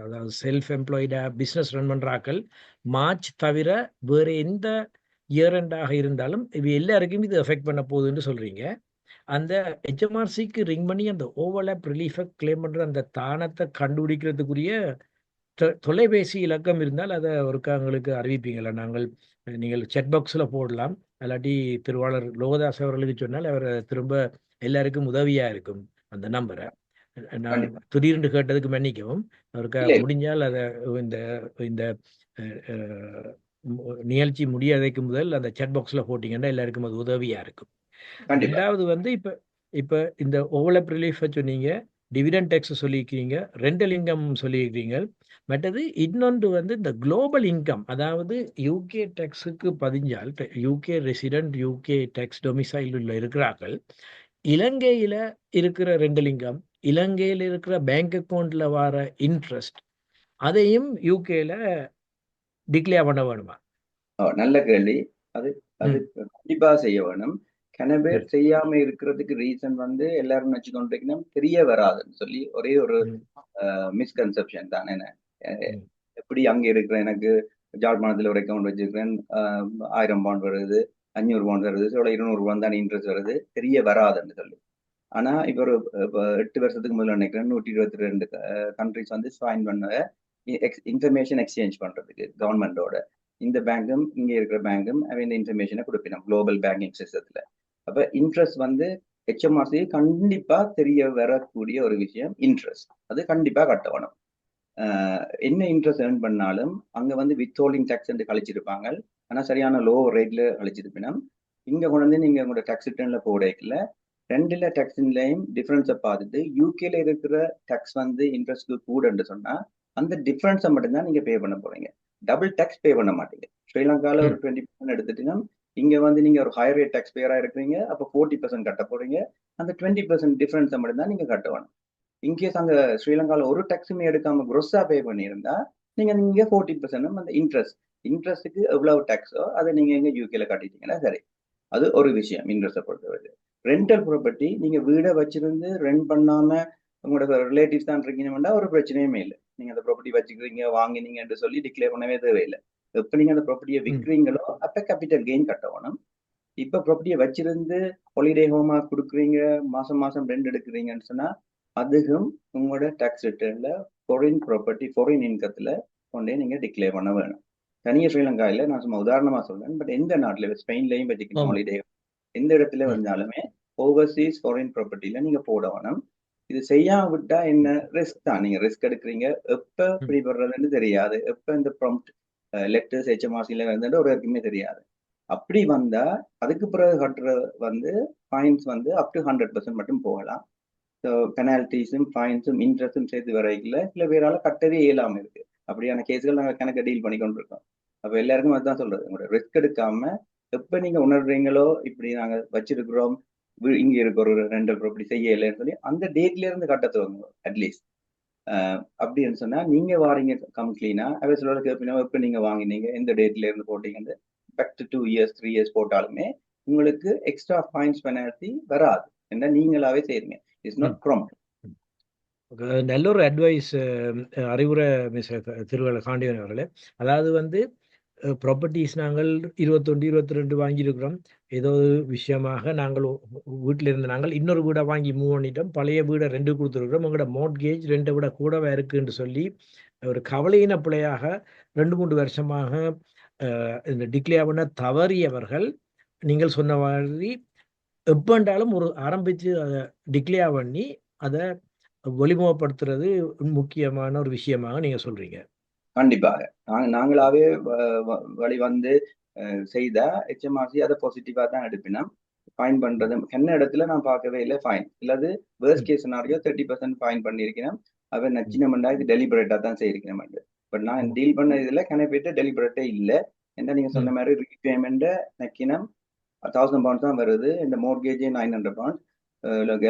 அதாவது செல்ஃப் எம்ப்ளாய்டா பிஸ்னஸ் ரன் பண்ணுறாக்கள் மார்ச் தவிர வேறு எந்த இயர் எண்டாக இருந்தாலும் இது எல்லாருக்கும் இது எஃபெக்ட் பண்ண போகுதுன்னு சொல்கிறீங்க. அந்த ஹெச்எம்ஆர்சிக்கு ரிங் பண்ணி அந்த ஓவர்லேப் ரிலீஃபை கிளைம் பண்ணுற அந்த தானத்தை கண்டுபிடிக்கிறதுக்குரிய தொலைபேசி இலக்கம் இருந்தால் அதை ஒருக்கா எங்களுக்கு அறிவிப்பீங்களா? நீங்கள் செட் பாக்ஸில் போடலாம், இல்லாட்டி திருவாளர் லோகதாஸ் அவர்களுக்கு சொன்னால் அவர் திரும்ப எல்லாருக்கும் உதவியாக இருக்கும் அந்த நம்பரை. நான் கண்டிப்பா. திடீர்னு கேட்டதுக்கு மன்னிக்கவும். அவருக்கு இல்ல, முடிஞ்சால் அதை இந்த இந்த அஹ், நிகழ்ச்சி முடியாதைக்கு முதல் அந்த செட் பாக்ஸில் போட்டிங்கன்னா எல்லாருக்கும் அது உதவியாக இருக்கும். கண்டிப்பா. ரெண்டாவது வந்து இப்போ இந்த ஓவர்லேப் ரிலீஃபை சொன்னீங்க, டிவிடெண்ட் டேக்ஸ் சொல்லியிருக்கிறீங்க, ரெண்டல் இன்கம் சொல்லியிருக்கிறீங்க. மற்றது இன்னொன்று வந்து இந்த குளோபல் இன்கம், அதாவது யூகே டேக்ஸுக்கு பதிஞ்சால் யூகே ரெசிடென்ட் யூகே டேக்ஸ் டொமிசைலில் இருக்கிறார்கள், இலங்கையில் இருக்கிற ரெண்டல் இன்கம், இலங்கையில் இருக்கிற பேங்க் அக்கௌண்ட்டில் வர இன்ட்ரெஸ்ட், அதையும் யூகேல டிக்ளேர் பண்ண வேணுமா? நல்ல கேள்வி. அது அது கண்டிப்பா செய்ய வேணும். பேர் செய்யாம இருக்கிறதுக்கு ரீசன் வந்து எல்லாரும் நினைச்சுக்கொண்டிருக்கணும் தெரிய வராதுன்னு சொல்லி ஒரே ஒரு மிஸ்கன்செப்ஷன் தான். என்ன எப்படி அங்க இருக்கிற எனக்கு ஜாழ்ப்பாணத்துல ஒரு அக்கௌண்ட் வச்சிருக்கிறேன், 1000 பவுண்ட் வருது, 500 பவுண்ட் வருது, 200 பவுண்ட் தான் இன்ட்ரெஸ்ட் வருது, தெரிய வராதுன்னு சொல்லி. ஆனா இப்ப ஒரு 8 வருஷத்துக்கு முதல்ல நினைக்கிறேன் 122 கண்ட்ரிஸ் வந்து சைன் பண்ண இன்ஃபர்மேஷன் எக்ஸ்சேஞ்ச் பண்றதுக்கு கவர்மெண்டோட இந்த பேங்கும் இங்க இருக்கிற பேங்கும் இந்த இன்ஃபர்மேஷனை கொடுப்பினோம் குளோபல் பேங்கிங் சிஸ்டத்துல. அப்ப இன்ட்ரெஸ்ட் வந்து ஹெச்எம்ஆர்சி கண்டிப்பா தெரிய வரக்கூடிய ஒரு விஷயம். இன்ட்ரெஸ்ட் அது கண்டிப்பா கட்டணும். என்ன இன்ட்ரெஸ்ட் ஏர்ன் பண்ணாலும் அங்க வந்து வித்ஹோல்டிங் டேக்ஸ் என்று கழிச்சிருப்பாங்க. ஆனா சரியான லோ ரேட்ல கழிச்சிருப்பினோம். இங்க கொண்டு வந்து நீங்க உங்களோட டேக்ஸ் ரிட்டர்ன்ல போடல ரெண்டுல டேக்ஸ்லையும் டிஃபரன்ஸை பார்த்துட்டு யூகேல இருக்கிற டேக்ஸ் வந்து இன்ட்ரெஸ்ட்க்கு கூடன்னு சொன்னா அந்த டிஃபரன்ஸை மட்டும்தான் நீங்க பே பண்ண போறீங்க. டபுள் டேக்ஸ் பே பண்ண மாட்டீங்க. ஸ்ரீலங்கால ஒரு 20% எடுத்துட்டீங்கன்னா இங்க வந்து நீங்க ஒரு ஹையர் ரேட் டேக்ஸ் பேயரா இருக்கிறீங்க, அப்ப 40% கட்ட போறீங்க. அந்த 20% டிஃபரன்ஸை மட்டும்தான் நீங்க கட்டணும். இன்கேஸ் அங்க ஸ்ரீலங்கால ஒரு டேக்ஸுமே எடுக்காம குரோஸா பே பண்ணியிருந்தா நீங்க 40% அந்த இன்ட்ரெஸ்ட்டுக்கு எவ்வளவு டேக்ஸோ அதை நீங்க எங்க யூகேல கட்டிட்டீங்கன்னா சரி. அது ஒரு விஷயம் இன்ட்ரெஸ்ட்டை பொறுத்தவரை. ரெண்டல் ப்ராப்பர்ட்டி நீங்க வீடை வச்சிருந்து ரெண்ட் பண்ணாம உங்களோட ரிலேட்டிவ்ஸ் தான் இருக்கீங்கன்னா ஒரு பிரச்சனையுமே இல்லை. நீங்க அந்த ப்ராப்பர்ட்டி வச்சுக்கிறீங்க வாங்கினீங்க என்று சொல்லி டிக்ளேர் பண்ணவே தேவையில்லை. எப்ப நீங்க அந்த ப்ராப்பர்ட்டியை விற்கிறீங்களோ அப்ப கேபிட்டல் கெயின் கட்டணும். இப்ப ப்ராப்பர்ட்டியை வச்சிருந்து ஹாலிடே ஹோமா கொடுக்குறீங்க, மாசம் மாசம் ரெண்ட் எடுக்கிறீங்கன்னு சொன்னா அதுவும் உங்களோட டாக்ஸ் ரிட்டர்ன்ல ஃபாரின் ப்ராப்பர்ட்டி ஃபாரின் இன்கத்துல கொண்டே நீங்க டிக்ளேர் பண்ண வேணும். தனியாக ஸ்ரீலங்காயில நான் சும்மா உதாரணமா சொல்றேன். பட் எந்த நாட்டுல ஸ்பெயின்லயும் வச்சுக்கணும் ஹாலிடே எந்த இடத்துல வந்தாலுமே ஓவர்சீஸ் ஃபாரின் ப்ராப்பர்ட்டில நீங்க போட வேணும். இது செய்யாம விட்டா என்ன ரிஸ்க் தான். நீங்க ரிஸ்க் எடுக்கிறீங்க, எப்ப பிடிபடுறதுன்னு தெரியாது, எப்ப இந்த ப்ராம்ப்ட் லெட்டர்ஸ் ஹெச்எம்ஆர்சில வந்து ஒரு இருக்குமே தெரியாது. அப்படி வந்தா அதுக்கு பிறகு கட்டுற வந்து ஃபைன்ஸ் வந்து அப் டு 100% மட்டும் போகலாம். ஸோ பெனால்டிஸும் ஃபைன்ஸும் இன்ட்ரெஸ்டும் சேர்த்து வரைக்கல சில பேரால கட்டவே இயலாம இருக்கு. அப்படியான கேஸ்கள் நாங்கள் கணக்க டீல் பண்ணி கொண்டிருக்கோம். அப்ப எல்லாருக்கும் அதுதான் சொல்றது, உங்களோட ரிஸ்க் எடுக்காம எப்ப நீங்க உணர்றீங்களோ இப்படி நாங்க வச்சிருக்கிறோம், இங்க இருக்க ஒரு ரெண்டல் ப்ராப்பர்ட்டி செய்யலைன்னு சொல்லி அந்த டேட்ல இருந்து கட்ட துவங்குவோம் அட்லீஸ்ட். அப்படின்னு சொன்னா நீங்க வாரீங்க கம்ப்ளீனா அவ சொல்ல கேட்பீங்க எப்ப நீங்க வாங்கினீங்க எந்த டேட்ல இருந்து போட்டீங்க பேக் டு 2 years 3 years போட்டாலுமே உங்களுக்கு எக்ஸ்ட்ரா ஃபைன்ஸ் பெனால்டி வராது. என்ன நீங்களாவே செய்றீங்க. It's not prompt. நல்ல ஒரு அட்வைஸ், அறிவுரை மிஸ் காண்டியன் அவர்களே. அதாவது வந்து ப்ராப்பர்ட்டிஸ் நாங்கள் 21 22 வாங்கியிருக்கிறோம். ஏதோ விஷயமாக நாங்கள் வீட்டில் இருந்து நாங்கள் இன்னொரு வீடை வாங்கி மூவ் பண்ணிட்டோம். பழைய வீடை ரெண்டு கொடுத்துருக்குறோம். உங்களோட மோட்கேஜ் ரெண்டை விட கூடவே இருக்குன்னு சொல்லி ஒரு கவலையின பிள்ளையாக 2-3 வருஷமாக இந்த டிக்ளேர் பண்ண தவறியவர்கள் நீங்கள் சொன்ன மாதிரி எப்பண்டாலும் ஒரு ஆரம்பித்து அதை டிக்ளேர் பண்ணி அதை ஒளிமுகப்படுத்துறது முக்கியமான ஒரு விஷயமாக நீங்க சொல்றீங்க. கண்டிப்பாக நாங்களாவே வழி வந்து செய்தா ஹெச்எம்ஆர்சி அதை பாசிட்டிவா தான் எடுப்பினோம். ஃபைன் பண்றது என்ன இடத்துல நான் பார்க்கவே இல்லை ஃபைன். இல்லாது வேர்ஸ்ட் கேஸ் சினாரியோ 30% ஃபைன் பண்ணியிருக்கிறேன். அவன் நச்சினமெண்டா இது டெலிபரேட்டா தான் செய்யிருக்கிறேன். பட் நான் டீல் பண்ண இதுல கனெக்ட் டெலிபரேட்டே இல்லை. என்ன நீங்க சொன்ன மாதிரி ரீபேமெண்ட் நக்கினம் 1000 pounds தான் வருது. இந்த மோர்கேஜே 900 pounds.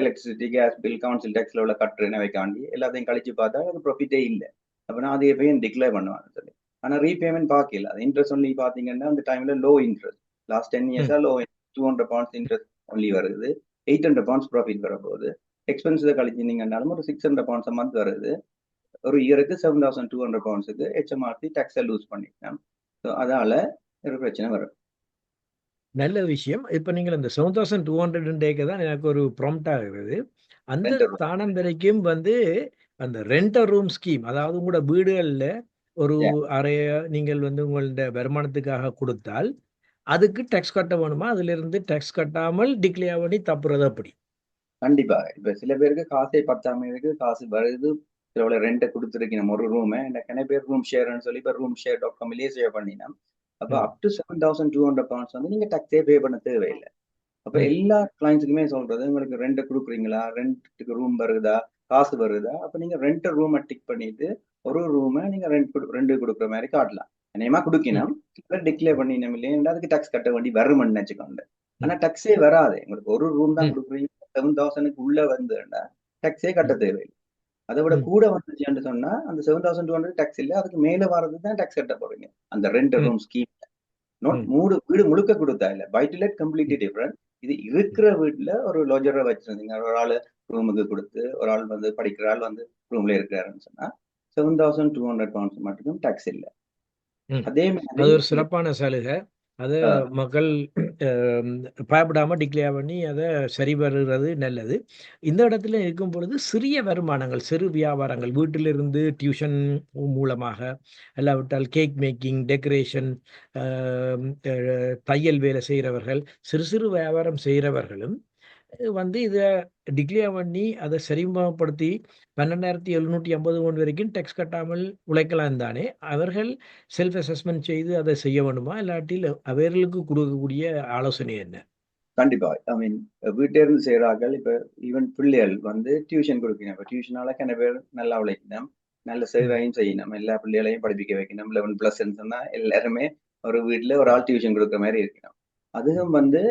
Electricity, gas bill, council டேக்ஸ்ல உள்ள கட்டுறேன்னு வைக்காண்டி எல்லாத்தையும் கழிச்சு பார்த்தா அது ப்ராஃபிட்டே இல்லை. அப்போ நான் அதை எப்பயும் டிக்ளேர் பண்ணுவேன் சொல்லி. ஆனால் ரீபேமெண்ட் பார்க்கல. அது இன்ட்ரெஸ்ட் ஒன்லி பார்த்தீங்கன்னா அந்த டைம்ல லோ இன்ட்ரெஸ்ட், லாஸ்ட் 10 இயர்ஸா லோ, £200 இன்ட்ரெஸ்ட் ஒன்லி வருது, £800 ப்ராஃபிட் வரப்போகுது. எக்ஸ்பென்சிவ் கழிச்சிருந்தீங்கன்னாலும் ஒரு £600 மந்த் வருது. ஒரு இயருக்கு £7,200 HMRC டேக்ஸை லூஸ் பண்ணிக்கலாம். ஸோ அதால ஒரு பிரச்சனை வரும். நல்ல விஷயம். இப்ப நீங்கள் அந்த 7,200 டேக்கு தான் எனக்கு ஒரு ப்ராம்ப்ட் ஆகுது. அந்த Rent a room. ஸ்தானம் வரைக்கும் வந்து அந்த ரெண்ட் ரூம் ஸ்கீம், அதாவது உங்களோட வீடுகள்ல ஒரு Yeah. அறைய நீங்கள் வந்து உங்களோட வருமானத்துக்காக கொடுத்தால் அதுக்கு டேக்ஸ் கட்ட வேணுமா? அதுல இருந்து டேக்ஸ் கட்டாமல் டிக்ளேர் பண்ணி தப்புறது அப்படி? கண்டிப்பா. இப்ப சில பேருக்கு காசே பத்தாம இருக்கு, காசு வருது, சில ரெண்ட்டை கொடுத்துருக்கணும் ஒரு ரூமை. எனக்கு நிறைய பேர் ரூம் ஷேர்னு சொல்லி இப்போ roomshare.com-லயே ஷேர் பண்ணினோம். அப்போ ம். அப் டு £7,200 வந்து நீங்க டேக்ஸே பே பண்ண தேவையில்லை. அப்ப ம். எல்லா கிளைண்ட்ஸுக்குமே சொல்றது, உங்களுக்கு ரெண்ட் கொடுக்குறீங்களா, ரெண்ட்டுக்கு ரூம் வருதா, காசு வருதா, அப்ப நீங்க ரெண்ட் ரூமை டிக் பண்ணிட்டு ஒரு ரூமை நீங்க ரெண்ட் கொடுக்குற மாதிரி காட்டலாம். நியமா ம். கொடுக்கணும், டிக்ளேர் பண்ணினோம் இல்லையா, அதுக்கு டாக்ஸ் கட்ட வேண்டி வரும்னு நினைச்சுக்கோங்க. ஆனா ம். டாக்ஸே வராது. உங்களுக்கு ஒரு ரூம் தான் ம். கொடுக்குறீங்க, 7,000க்கு உள்ள வந்துடா டாக்ஸே கட்ட ம். தேவையில்லை. அதை விட ம். கூட வந்துச்சுன்னு சொன்னா அந்த 7,200 டாக்ஸ் இல்லை, அதுக்கு மேல வர்றது தான் டாக்ஸ் கட்ட போறீங்க அந்த ரெண்ட் ம். Room scheme. நோட் ம். வீடு முழுக்க கொடுத்தா இல்ல, பை டு லெட் கம்ப்ளீட்லி ம். டிஃபரெண்ட். இது இருக்கிற வீட்டுல ஒரு லொஜரை வச்சிருந்தீங்க, ஒரு ஆள் ரூமுக்கு கொடுத்து, ஒரு ஆள் வந்து படிக்கிற ஆள் வந்து ரூம்ல இருக்கிறாருன்னு சொன்னா £7,200 மட்டும் டாக்ஸ் இல்லை. ம். அதே அது மாதிரி ஒரு சிறப்பான சலுகை. அதை அஹ், மக்கள் பயப்படாம டிக்ளேர் பண்ணி அதை சரி வருகிறது நல்லது. இந்த இடத்துல இருக்கும் பொழுது சிறிய வருமானங்கள், சிறு வியாபாரங்கள், வீட்டிலிருந்து டியூஷன் மூலமாக, இல்லாவிட்டால் கேக் மேக்கிங், டெக்கரேஷன், தையல் வேலை செய்கிறவர்கள், சிறு சிறு வியாபாரம் செய்கிறவர்களும் வந்து இதை டிக்ளேர் பண்ணி அதை சரிமப்படுத்தி 12,750 வரைக்கும் டேக்ஸ் கட்டாமல் உழைக்கலாம் தானே. அவர்கள் செல்ஃப் அசஸ்மெண்ட் செய்து அதை செய்ய வேண்டுமா, இல்லாட்டில் அவர்களுக்கு கொடுக்கக்கூடிய ஆலோசனை என்ன? கண்டிப்பா. ஐ மீன் வீட்டே இருந்து செய்யறார்கள். இப்ப ஈவன் பிள்ளைகள் வந்து டியூஷன் கொடுக்கணும். இப்ப டியூஷனால கன பேர் நல்லா உழைக்கணும், நல்ல ம். சேவையும் செய்யணும், எல்லா பிள்ளைகளையும் படிப்பிக்க வைக்கணும். 11+ சொன்னா எல்லாருமே ஒரு வீட்டுல ஒரு ம். ஆள் டியூஷன் கொடுக்குற மாதிரி இருக்கணும். அதுவும் வந்து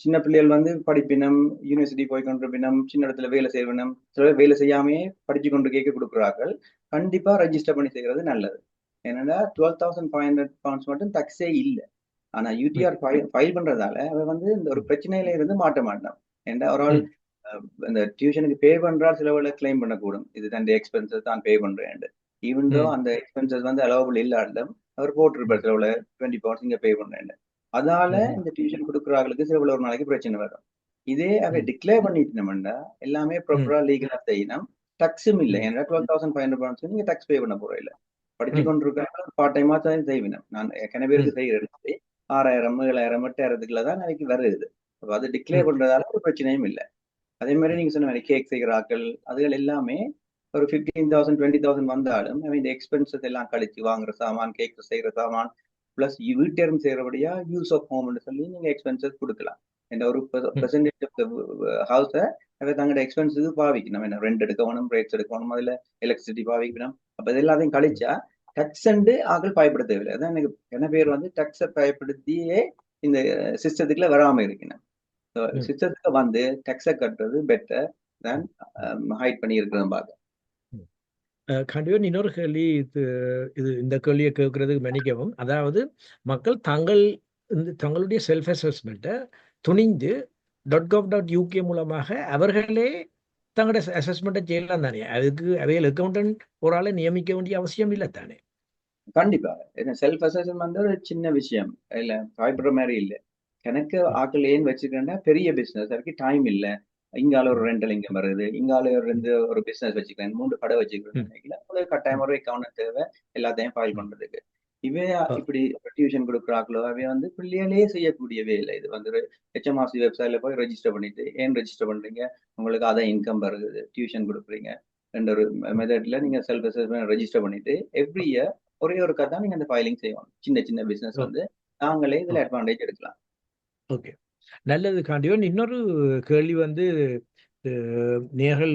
சின்ன பிள்ளைகள் வந்து படிப்பினம், யூனிவர்சிட்டி போய் கொண்டிருப்பினம், சின்ன இடத்துல வேலை செய்யணும், சில பேர் வேலை செய்யாமையே படிச்சு கொண்டு கேட்க கொடுக்குறார்கள். கண்டிப்பா ரெஜிஸ்டர் பண்ணி செய்யறது நல்லது. ஏன்னா £12,500 மட்டும் டாக்ஸே இல்லை. ஆனா ம். யூடிஆர் ஃபைல் பண்றதால அவன் வந்து இந்த ஒரு ம். பிரச்சனையில இருந்து மாட்ட மாட்டான். ஏன்னா ஒரு ஆள் ம். இந்த டியூஷனுக்கு பே பண்றால் சில வேலை கிளைம் பண்ணக்கூடும், இது தன் எக்ஸ்பென்சஸ் தான் பே பண்றேன். ஈவன் தோ ம். அந்த எக்ஸ்பென்சஸ் வந்து அலோவபிள் இல்லாட்டும் அவர் போட்டிருப்பார் சில வேலை £20 இங்க பே பண்றேன். அதால ம். இந்த டியூஷன் கொடுக்குறாங்களுக்கு சில வேலை ஒரு நாளைக்கு பிரச்சனை வரும். இதே அவை ம். டிக்ளேர் பண்ணிட்டோம்னா எல்லாமே ம். ப்ராப்பரா லீகலா செய்யணும், டக்ஸும் இல்லை. ம். ஏன்னா £12,500 நீங்க டக்ஸ் பே பண்ண போற இல்ல. படிச்சு ம். கொண்டிருக்காங்க, பார்ட் டைமா தான் செய்வினோம். நான் எத்தனை பேருக்கு செய்யறது 6,000, 7,000, 8,000 தான் நாளைக்கு வருது. அப்ப அது டிக்ளேர் ம். பண்றதால ஒரு பிரச்சனையும் இல்லை. அதே மாதிரி நீங்க சொன்ன மாதிரி கேக் செய்கிற ஆட்கள் அதுகள் எல்லாமே ஒரு 15,000, 20,000 வந்தாலும் இந்த எக்ஸ்பென்சஸ் எல்லாம் கழிச்சு வாங்குற சாமான், கேக் செய்யற சாமான் பிளஸ் வீட்டிலிருந்து செய்யறபடியா யூஸ் ஆஃப் ஹோம்னு சொல்லி நீங்க எக்ஸ்பென்சஸ் கொடுக்கலாம். இந்த ஒரு ம். பெர்சன்டேஜ் ஆஃப் ஹவுஸை தங்களோட எக்ஸ்பென்ஸுக்கு பாவிக்கணும். என்ன ரெண்ட் எடுக்கணும், ரேட்ஸ் எடுக்கணும், அதுல எலக்ட்ரிசிட்டி பாவிக்கணும். அப்ப இது எல்லாத்தையும் கழிச்சா டக்ஸ் அண்டு ஆக்கள் பயப்பட தேவையில்லை. அதான் எனக்கு என்ன பேர் வந்து டக்ஸை பயப்படுத்தியே இந்த சிஸ்டத்துக்குள்ள வராம இருக்கணும். ம். சிஸ்டத்துக்கு வந்து டக்ஸை கட்டுறது பெட்டர் தேன் ஹைட் பண்ணி இருக்கிறத பார்க்க. கண்டிப்பா இன்னொரு கேள்வி, இந்த கேள்வியை கேட்கறதுக்கு மன்னிக்கவும். அதாவது மக்கள் தங்களுடைய செல்ஃப் அசஸ்மெண்ட்டை துணிந்து .gov.uk மூலமாக அவர்களே தங்களோட அசஸ்மெண்ட்டை செய்யலாம் தானே. அதுக்கு அவைகள் அக்கௌண்டன்ட் ஒரு ஆளை நியமிக்க வேண்டிய அவசியம் இல்லை தானே. கண்டிப்பா. ஏன்னா செல்ஃப் அசஸ்மெண்ட் வந்து ஒரு சின்ன விஷயம் இல்ல, பயப்படுற மாதிரி இல்லை. எனக்கு ம். ஆக்கள் ஏன் வச்சுக்கிறேன்னா பெரிய பிசினஸ் அதுக்கு டைம் இல்லை. இங்கால ஒரு ம். ரெண்டல் இன்கம் வருது, இங்கால ஒரு பிசினஸ் வச்சுக்கிறேன், 3 கடை வச்சுக்கிறேன் ம். நினைக்கல. உங்களுக்கு கட்டாயம் ம். ஒரு அக்கௌண்ட் தேவை எல்லாத்தையும் ஃபைல் ம். பண்றதுக்கு. இவே ஆ. இப்படி டியூஷன் கொடுக்குறாங்களோ அவை வந்து பிள்ளைகளே செய்யக்கூடிய வேலை. இது வந்து HMRC வெப்சைட்ல போய் ரெஜிஸ்டர் பண்ணிட்டு, ஏன் ரெஜிஸ்டர் பண்றீங்க, உங்களுக்கு அதை இன்கம் வருது, டியூஷன் கொடுக்குறீங்க, ரெண்டு ஒரு ம். மெத்தட்ல நீங்க செல்ஃப் அசஸ்மெண்ட் ரெஜிஸ்டர் பண்ணிட்டு எவ்ரி இயர் ஒரே ஒரு தான் நீங்க அந்த ஃபைலிங் செய்யணும். சின்ன சின்ன பிசினஸ் ஓ. வந்து நாங்களே ஓ. இதுல அட்வான்டேஜ் எடுக்கலாம். ஓகே, நல்லது. காண்டிவன் இன்னொரு கேள்வி வந்து நேர்கள்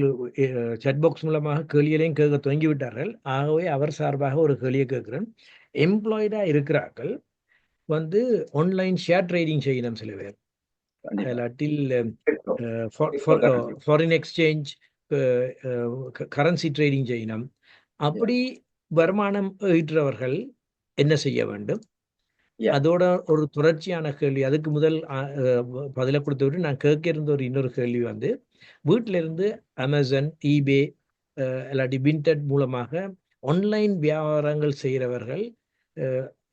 chat பாக்ஸ் மூலமாக கேள்விகளையும் கேட்க துவங்கி விட்டார்கள். ஆகவே அவர் சார்பாக ஒரு கேள்வியை கேட்கிறேன். எம்ப்ளாய்டா இருக்கிறார்கள் வந்து ஆன்லைன் ஷேர் ட்ரேடிங் செய்யணும் சில பேர். கண்டிப்பா இல்லாட்டில் cryptocurrency foreign exchange currency trading செய்யணும். அப்படி வருமானம் ஈட்டுறவர்கள் என்ன செய்ய வேண்டும்? யா அதோட ஒரு தொடர்ச்சியான கேள்வி, அதுக்கு முதல் பதிலை கொடுத்து விட்டு நான் கேட்க இருந்த இன்னொரு கேள்வி வந்து, வீட்டில இருந்து அமேசான், ஈபே இல்லாட்டி விண்டட் மூலமாக ஆன்லைன் வியாபாரங்கள் செய்கிறவர்கள்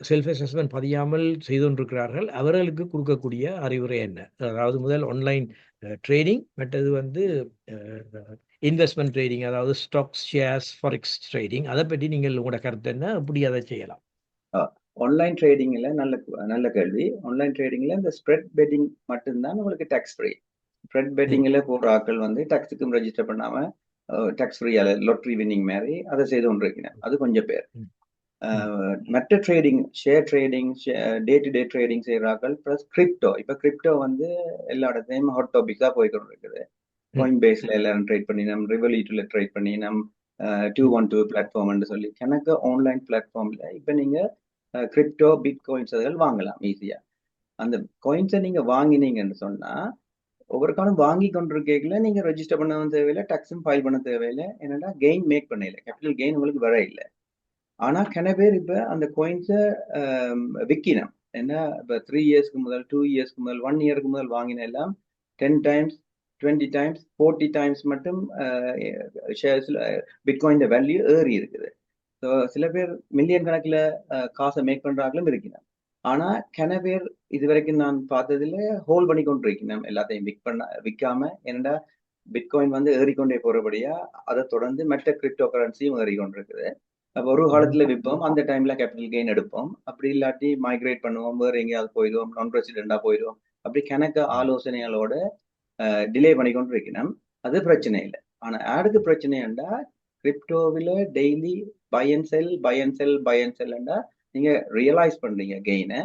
செல்ஃப் அசஸ்மெண்ட் பதியாமல் செய்து கொண்டிருக்கிறார்கள். அவர்களுக்கு கொடுக்கக்கூடிய அறிவுரை என்ன? அதாவது முதல் ஆன்லைன் ட்ரேடிங், மற்றது வந்து இன்வெஸ்ட்மெண்ட் ட்ரேடிங், அதாவது ஸ்டாக்ஸ், ஷேர்ஸ், ஃபாரெக்ஸ் ட்ரேடிங். அதை பற்றி நீங்கள் உங்களோட கருத்து என்ன? எப்படி அதை செய்யலாம்? ஆன்லைன் ட்ரேடிங்ல நல்ல கேள்வி. ஆன்லைன் ட்ரேடிங்ல இந்த ஸ்ப்ரெட் பெட்டிங் மட்டும்தான் உங்களுக்கு டேக்ஸ் ஃப்ரீ. ஸ்ப்ரெட் பெட்டிங்ல போடுற ஆட்கள் வந்து டேக்ஸுக்கும் ரெஜிஸ்டர் பண்ணாம டேக்ஸ் ஃப்ரீ லொட்டரி வின்னிங் மாதிரி அதை செய்து கொண்டிருக்கிறேன். அது கொஞ்சம் பேர். மற்ற trading, share trading, day to day trading செய்யறார்கள். Plus crypto. இப்ப கிரிப்டோ வந்து எல்லா இடத்தையும் ஹாட் டாபிக்ஸா போய்கிட்டு இருக்குது. காயின் பேஸ்ல எல்லாரும் ட்ரேட் பண்ணி நம்ம ரிவல்யூட்ல ட்ரேட் பண்ணி நம்ம 212 பிளாட்ஃபார்ம்னு சொல்லி எனக்கு ஆன்லைன் பிளாட்ஃபார்ம்ல இப்ப நீங்க கிரிப்டோ பிட் காயின்ஸ் அதெல்லாம் வாங்கலாம் ஈஸியா. அந்த காயின்ஸை நீங்க வாங்கினீங்கன்னு சொன்னா ஒவ்வொரு காலம் வாங்கி கொண்டிருக்கீங்களா நீங்க ரெஜிஸ்டர் பண்ணவும் தேவையில்லை, டாக்ஸும் ஃபைல் பண்ண தேவையில்லை. என்னன்னா கெயின் மேக் பண்ணல, கேபிட்டல் கெயின் உங்களுக்கு வர இல்லை. ஆனா கன பேர் இப்ப அந்த காயின்ஸை விற்கணும். ஏன்னா இப்ப 3 இயர்ஸ்க்கு முதல், 2 இயர்ஸ்க்கு முதல், 1 இயருக்கு முதல் வாங்கின எல்லாம் 10 டைம்ஸ், 20 டைம்ஸ், 40 டைம்ஸ் மட்டும் ஷேர்ஸ்ல பிட்காயின் வேல்யூ ஏறி இருக்குது. ஸோ சில பேர் மில்லியன் கணக்கில் காசை மேக் பண்றாங்களும் இருக்கணும். ஆனா கன பேர் இது வரைக்கும் நான் பார்த்ததுல ஹோல்ட் பண்ணி கொண்டு இருக்கணும், எல்லாத்தையும் விற்காம. என்னடா பிட்காயின் வந்து ஏறிக்கொண்டே போறபடியா அதை தொடர்ந்து மற்ற கிரிப்டோ கரன்சியும் ஏறிக்கொண்டு இருக்குது. அப்போ ஒரு காலத்துல விற்போம், அந்த டைம்ல கேபிட்டல் கெயின் எடுப்போம். அப்படி இல்லாட்டி மைக்ரேட் பண்ணுவோம், வேற எங்கேயாவது போயிடுவோம், நான் ரெசிடென்டா போயிடுவோம். அப்படி கணக்கு ஆலோசனைகளோட டிலே பண்ணி கொண்டு இருக்கணும். அது பிரச்சனை இல்லை. ஆனா யாருக்கு பிரச்சனைண்டா கிரிப்டோவில daily buy and sell, buy and sell, buy and செல்ண்டா நீங்க ரியலைஸ் பண்றீங்க கெயினை.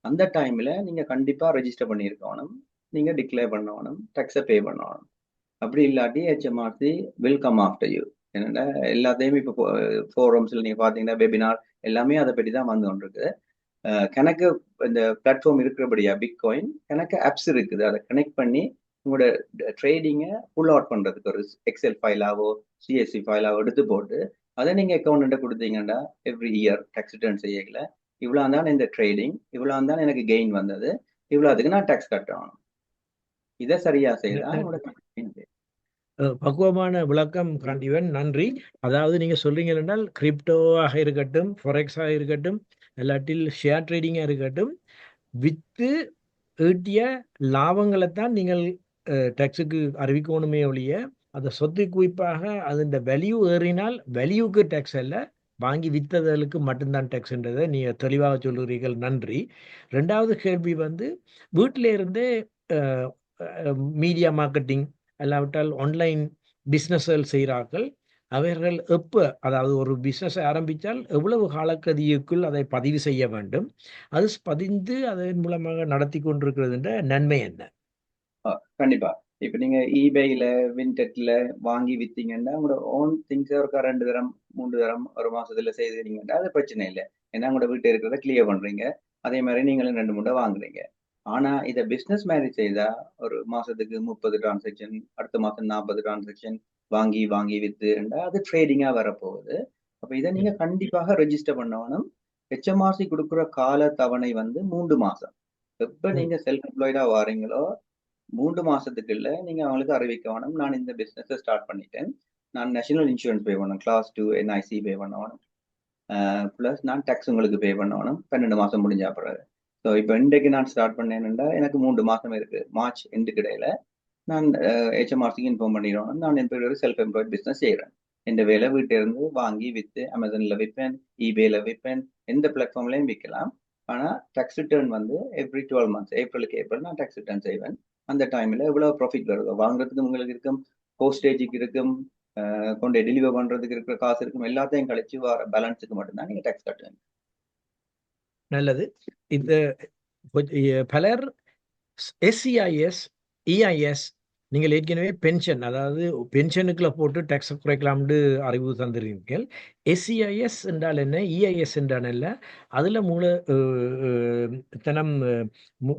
அந்த டைம்ல நீங்க கண்டிப்பா ரெஜிஸ்டர் பண்ணியிருக்கணும், நீங்க டிக்ளேர் பண்ணணும், டாக்ஸை பே பண்ணணும். அப்படி இல்லாட்டி HMRC will come after you. என்னென்னா எல்லாத்தையுமே இப்போ ஃபோரம்ஸ்ல நீங்க பாத்தீங்கன்னா வெபினார் எல்லாமே அதை பற்றி தான் வந்து கொண்டிருக்கு. கணக்கு இந்த பிளாட்ஃபார்ம் இருக்கிறபடியா பிட்காயின் கணக்கு ஆப்ஸ் இருக்குது, அதை கனெக்ட் பண்ணி உங்களோட ட்ரேடிங்கை புல் அவுட் பண்றதுக்கு ஒரு எக்ஸல் ஃபைலாவோ CSV ஃபைலாவோ எடுத்து போட்டு அதை நீங்க அக்கௌண்ட் கொடுத்தீங்கன்னா எவ்ரி இயர் டாக்ஸ் ரிட்டர்ன் செய்யல, இவ்வளோ தான் இந்த ட்ரேடிங், இவ்வளோ தான் எனக்கு கெயின் வந்தது, இவ்வளோ அதுக்கு நான் டாக்ஸ் கட்டணும். இதை சரியா செய்தா என்னோட பக்குவமான விளக்கம் காண்டிவன், நன்றி. அதாவது நீங்க சொல்றீங்க என்றால் கிரிப்டோவாக இருக்கட்டும், ஃபொரெக்ஸாக இருக்கட்டும், இல்லாட்டில் ஷேர் ட்ரேடிங்காக இருக்கட்டும், வித்து ஈட்டிய லாபங்களை தான் நீங்கள் டேக்ஸுக்கு அறிவிக்கணுமே ஒழிய அதை சொத்து குவிப்பாக அதன் வேல்யூ ஏறினால் வேல்யூக்கு டேக்ஸ் அல்ல, வாங்கி வித்ததலுக்கு மட்டும்தான் டேக்ஸ்ன்றதை நீங்க தெளிவாக சொல்லுகிறீர்கள், நன்றி. ரெண்டாவது கேள்வி வந்து வீட்டில இருந்தே மீடியா மார்க்கெட்டிங் அல்லாவிட்டால் ஆன்லைன் பிஸ்னஸ்கள் செய்கிறார்கள். அவர்கள் எப்போ, அதாவது ஒரு பிஸ்னஸ் ஆரம்பித்தால் எவ்வளவு காலக்கதியுக்குள் அதை பதிவு செய்ய வேண்டும், அது பதிந்து அதன் மூலமாக நடத்தி கொண்டிருக்கிறதுன்ற நன்மை என்ன? கண்டிப்பா. இப்ப நீங்க ஈபேல விண்டெட்ல வாங்கி வித்தீங்கன்னா உங்களோட ஓன் திங்ஸ் ஒரு 2 தரம் 3 தரம் ஒரு மாசத்துல செய்துறீங்கன்னா அது பிரச்சனை இல்லை. ஏன்னா உங்களோட வீட்டு இருக்கிறத கிளியர் பண்றீங்க, அதே மாதிரி நீங்களும் 2 3 வாங்குறீங்க. ஆனா இதை பிசினஸ் மாதிரி செய்தா ஒரு மாசத்துக்கு 30 டிரான்சாக்சன், அடுத்த மாசம் 40 டிரான்சாக்சன் வாங்கி வாங்கி வித்துண்டா அது ட்ரேடிங்கா வரப்போகுது. அப்ப இதை நீங்க கண்டிப்பாக ரெஜிஸ்டர் பண்ணணும். HMRC கொடுக்குற கால தவணை வந்து 3 மாசம். எப்ப நீங்க செல்ஃப் எம்ப்ளாய்டா வாரீங்களோ 3 மாசத்துக்குள்ள நீங்க அவங்களுக்கு அறிவிக்க வேணும், நான் இந்த பிசினஸ் ஸ்டார்ட் பண்ணிட்டேன், நான் நேஷனல் இன்சூரன்ஸ் பே பண்ணணும், கிளாஸ் 2 NIC பே பண்ணணும், பிளஸ் நான் டாக்ஸ் உங்களுக்கு பே பண்ணணும் 12 மாசம் முடிஞ்ச பிறகு. ஸோ இப்போ இன்றைக்கு நான் ஸ்டார்ட் பண்ணேன்னா எனக்கு 3 மாசம் இருக்கு. மார்ச் எண்டுக்கு இடையில நான் HMRCக்கு இன்ஃபார்ம் பண்ணிடுவேன், நான் என் பேர் ஒரு செல்ஃப் எம்ப்ளாய்ட் பிசினஸ் செய்கிறேன், இந்த வேலை வீட்டில இருந்து வாங்கி விற்று அமேசான்ல விற்பேன், ஈபேல விற்பேன், எந்த பிளாட்ஃபார்ம்லையும் விற்கலாம். ஆனால் டாக்ஸ் ரிட்டர்ன் வந்து எவ்ரி 12 மந்த்ஸ், ஏப்ரலுக்கு ஏப்ரல் நான் டாக்ஸ் ரிட்டர்ன் செய்வேன். அந்த டைம்ல எவ்வளவு ப்ராஃபிட் வருதோ வாங்குறதுக்கு உங்களுக்கு இருக்கும், போஸ்டேஜுக்கு இருக்கும், கொண்டு டெலிவர் பண்றதுக்கு இருக்கிற காசு இருக்கும், எல்லாத்தையும் கழிச்சு வர பேலன்ஸுக்கு மட்டும்தான் நீங்க டாக்ஸ் கட்டுவீங்க. நல்லது. இந்த பலர் SCIS, EIS நீங்கள் ஏற்கனவே பென்ஷன், அதாவது பென்ஷனுக்குள்ள போட்டு டேக்ஸை குறைக்கலாம்னு அறிவு தந்திருக்கீர்கள். எஸ்சிஐஎஸ் என்றால் என்ன, இஐஎஸ் என்றால் என்ன, அதில் தனம்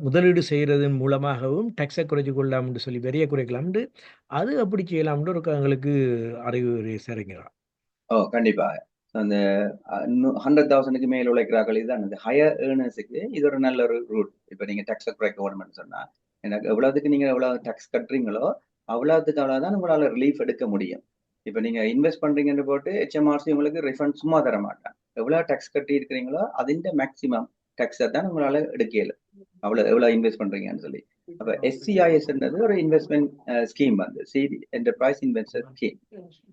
முதலீடு செய்கிறதன் மூலமாகவும் டேக்ஸை குறைச்சி கொள்ளலாம்னு சொல்லி வரியை குறைக்கலாம்னு, அது அப்படி செய்யலாம்னு ஒரு எங்களுக்கு அறிவுரை சரிங்களா? கண்டிப்பாக. அந்த 100,000க்கு மேல் உழைக்கிறார்கள், இதுதான் அந்த ஹையர் ஏர்னர்ஸுக்கு இது ஒரு நல்ல ஒரு ரூட். இப்போ நீங்க டேக்ஸை குறைக்க வேணும்னு சொன்னா, எனக்கு எவ்வளவுக்கு நீங்க எவ்வளவு டேக்ஸ் கட்டுறீங்களோ அவ்வளவுக்கு அவ்வளவுதான் உங்களால ரிலீஃப் எடுக்க முடியும். இப்போ நீங்க இன்வெஸ்ட் பண்றீங்கன்னு போட்டு HMRC உங்களுக்கு ரிஃபண்ட் சும்மா தர மாட்டான். எவ்வளவு டேக்ஸ் கட்டி இருக்கிறீங்களோ அதிന്റെ மேக்சிமம் டேக்ஸை தான் உங்களால எடுக்க இயலும். எவ்வளவு இன்வெஸ்ட் பண்றீங்கன்னு சொல்லி. அப்ப SCIS ஒரு இன்வெஸ்ட்மெண்ட் ஸ்கீம் வந்து சீட் என்டர்பிரைஸ் இன்வெஸ்டர் ஸ்கீம்.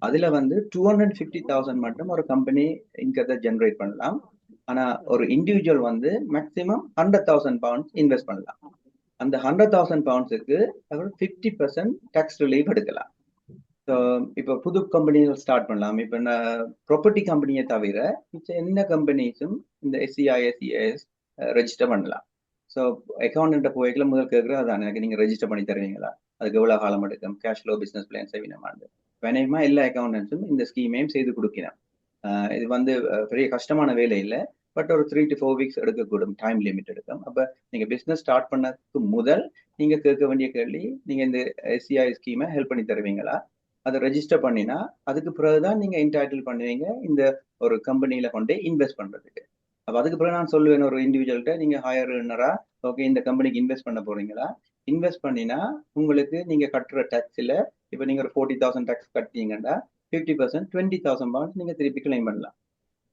அதுல வந்து 250,000 மட்டும் ஒரு கம்பெனி இன்கத்தை ஜெனரேட் பண்ணலாம். ஆனா ஒரு இண்டிவிஜுவல் வந்து மேக்சிமம் 100,000 பவுண்ட்ஸ் இன்வெஸ்ட் பண்ணலாம். அந்த 100,000 பவுண்ட்ஸுக்கு 50% டேக்ஸ் ரிலீஃப் எடுக்கலாம். ஸோ இப்போ புது கம்பெனிகள் ஸ்டார்ட் பண்ணலாம். இப்போ ப்ராப்பர்ட்டி கம்பெனியை தவிர மிச்ச என்ன கம்பெனிஸும் இந்த SCIS EIS ரெஜிஸ்டர் பண்ணலாம். ஸோ அக்கௌண்ட் போய்க்கல முதல் கேட்குற அதான் எனக்கு நீங்கள் ரெஜிஸ்டர் பண்ணி தருவீங்களா, அதுக்கு எவ்வளோ காலம் எடுக்கும், கேஷ் ஃப்ளோ பிஸ்னஸ் பிளான் செய்வினமாண்டு வேணுமா எல்லா அக்கௌண்டன்ஸும் இந்த ஸ்கீமையும் செய்து கொடுக்கிறேன். இது வந்து பெரிய கஷ்டமான வேலை இல்லை, பட் ஒரு 3 to 4 வீக்ஸ் எடுக்கக்கூடும், டைம் லிமிட் எடுக்கும். அப்போ நீங்கள் பிஸ்னஸ் ஸ்டார்ட் பண்ணதுக்கு முதல் நீங்கள் கேட்க வேண்டிய கேள்வி, நீங்கள் இந்த SCI ஸ்கீமை ஹெல்ப் பண்ணி தருவீங்களா, அதை ரெஜிஸ்டர் பண்ணினா அதுக்கு பிறகுதான் நீங்கள் என்டைட்டில் பண்ணுவீங்க இந்த ஒரு கம்பெனியில் கொண்டு இன்வெஸ்ட் பண்ணுறதுக்கு. அப்போ அதுக்கு பிறகு நான் சொல்லுவேன் ஒரு இண்டிவிஜுவல்கிட்ட, நீங்கள் ஹையர் ஏர்னரா ஓகே இந்த கம்பெனிக்கு இன்வெஸ்ட் பண்ண போறீங்களா, இன்வெஸ்ட் பண்ணினா உங்களுக்கு நீங்கள் கட்டுற டேக்ஸில் இப்போ நீங்கள் ஒரு 40,000 டேக்ஸ் கட்டிங்கன்னா 50% 20,000 பவுண்ட்ஸ் நீங்கள் திருப்பி கிளைம் பண்ணலாம்.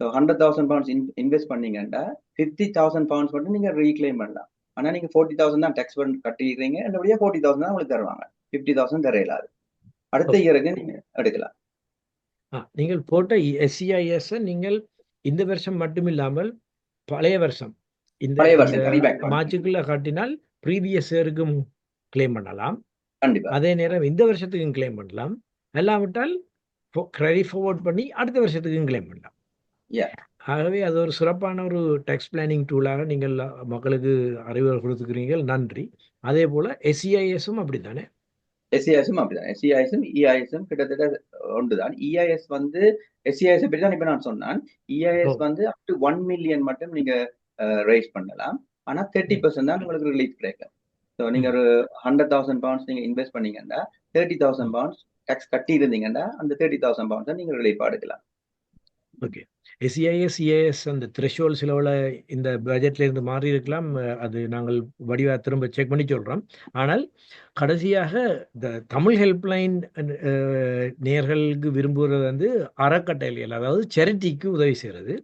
ஸோ 100,000 பவுண்ட்ஸ் இன்வெஸ்ட் பண்ணீங்கன்னா 50,000 பவுண்ட்ஸ் மட்டும் நீங்கள் ரீக்ளைம் பண்ணலாம். ஆனால் நீங்கள் 40,000 தான் டேக்ஸ் கட்டிடுறீங்க, என்னபடியா 40,000 தான் உங்களுக்கு தருவாங்க, 50,000 தர இயலாது. அடுத்த இயருக்கு நீங்க எடுக்கலாம். நீங்கள் போட்ட SCIS நீங்கள் இந்த வருஷம் மட்டும் இல்லாமல் பழைய வருஷம் இந்த மார்ச்சுக்குள்ள காட்டினால் ப்ரீவியஸ் இயருக்கும் கிளைம் பண்ணலாம். அதே நேரம் இந்த வருஷத்துக்கும் கிளைம் பண்ணலாம், இல்லாவிட்டால் கிரெடி ஃபார்வர்ட் பண்ணி அடுத்த வருஷத்துக்கும் கிளைம் பண்ணலாம். ஆகவே அது ஒரு சிறப்பான ஒரு டேக்ஸ் பிளானிங் டூலாக நீங்கள் மக்களுக்கு அறிவுரை கொடுத்துக்கிறீர்கள், நன்றி. அதே போல SCIS-உம் அப்படித்தானே? SCIS-உம் அப்படிதான். SCIS-உம் EIS-உம் கிட்டத்தட்ட ஒன்றுதான். EIS வந்து SCIS பற்றி தான் இப்ப நான் சொன்னேன். EIS வந்து up to 1 million மட்டும் நீங்க ரைஸ் பண்ணலாம். ஆனா 30% தான் உங்களுக்கு ரிலீஃப் கிடைக்கும். ஸோ நீங்க ஒரு 100,000 பவுண்ட்ஸ் நீங்க இன்வெஸ்ட் பண்ணீங்கன்னா 30,000 பவுண்ட்ஸ் டேக்ஸ் கட்டி இருந்தீங்கன்னா அந்த 30,000 பவுண்ட்ஸ் நீங்க ரிலீஃப் எடுக்கலாம். ஓகே. SCIS EIS அந்த த்ரெஷோல்ட் சிலவில் இந்த பட்ஜெட்ல இருந்து மாறி இருக்கலாம், அது நாங்கள் வடிவாக திரும்ப செக் பண்ணி சொல்கிறோம். ஆனால் கடைசியாக இந்த தமிழ் ஹெல்ப்லைன் நேயர்களுக்கு விரும்புகிறது வந்து அறக்கட்டளைகள், அதாவது சேரிட்டிக்கு உதவி செய்கிறது.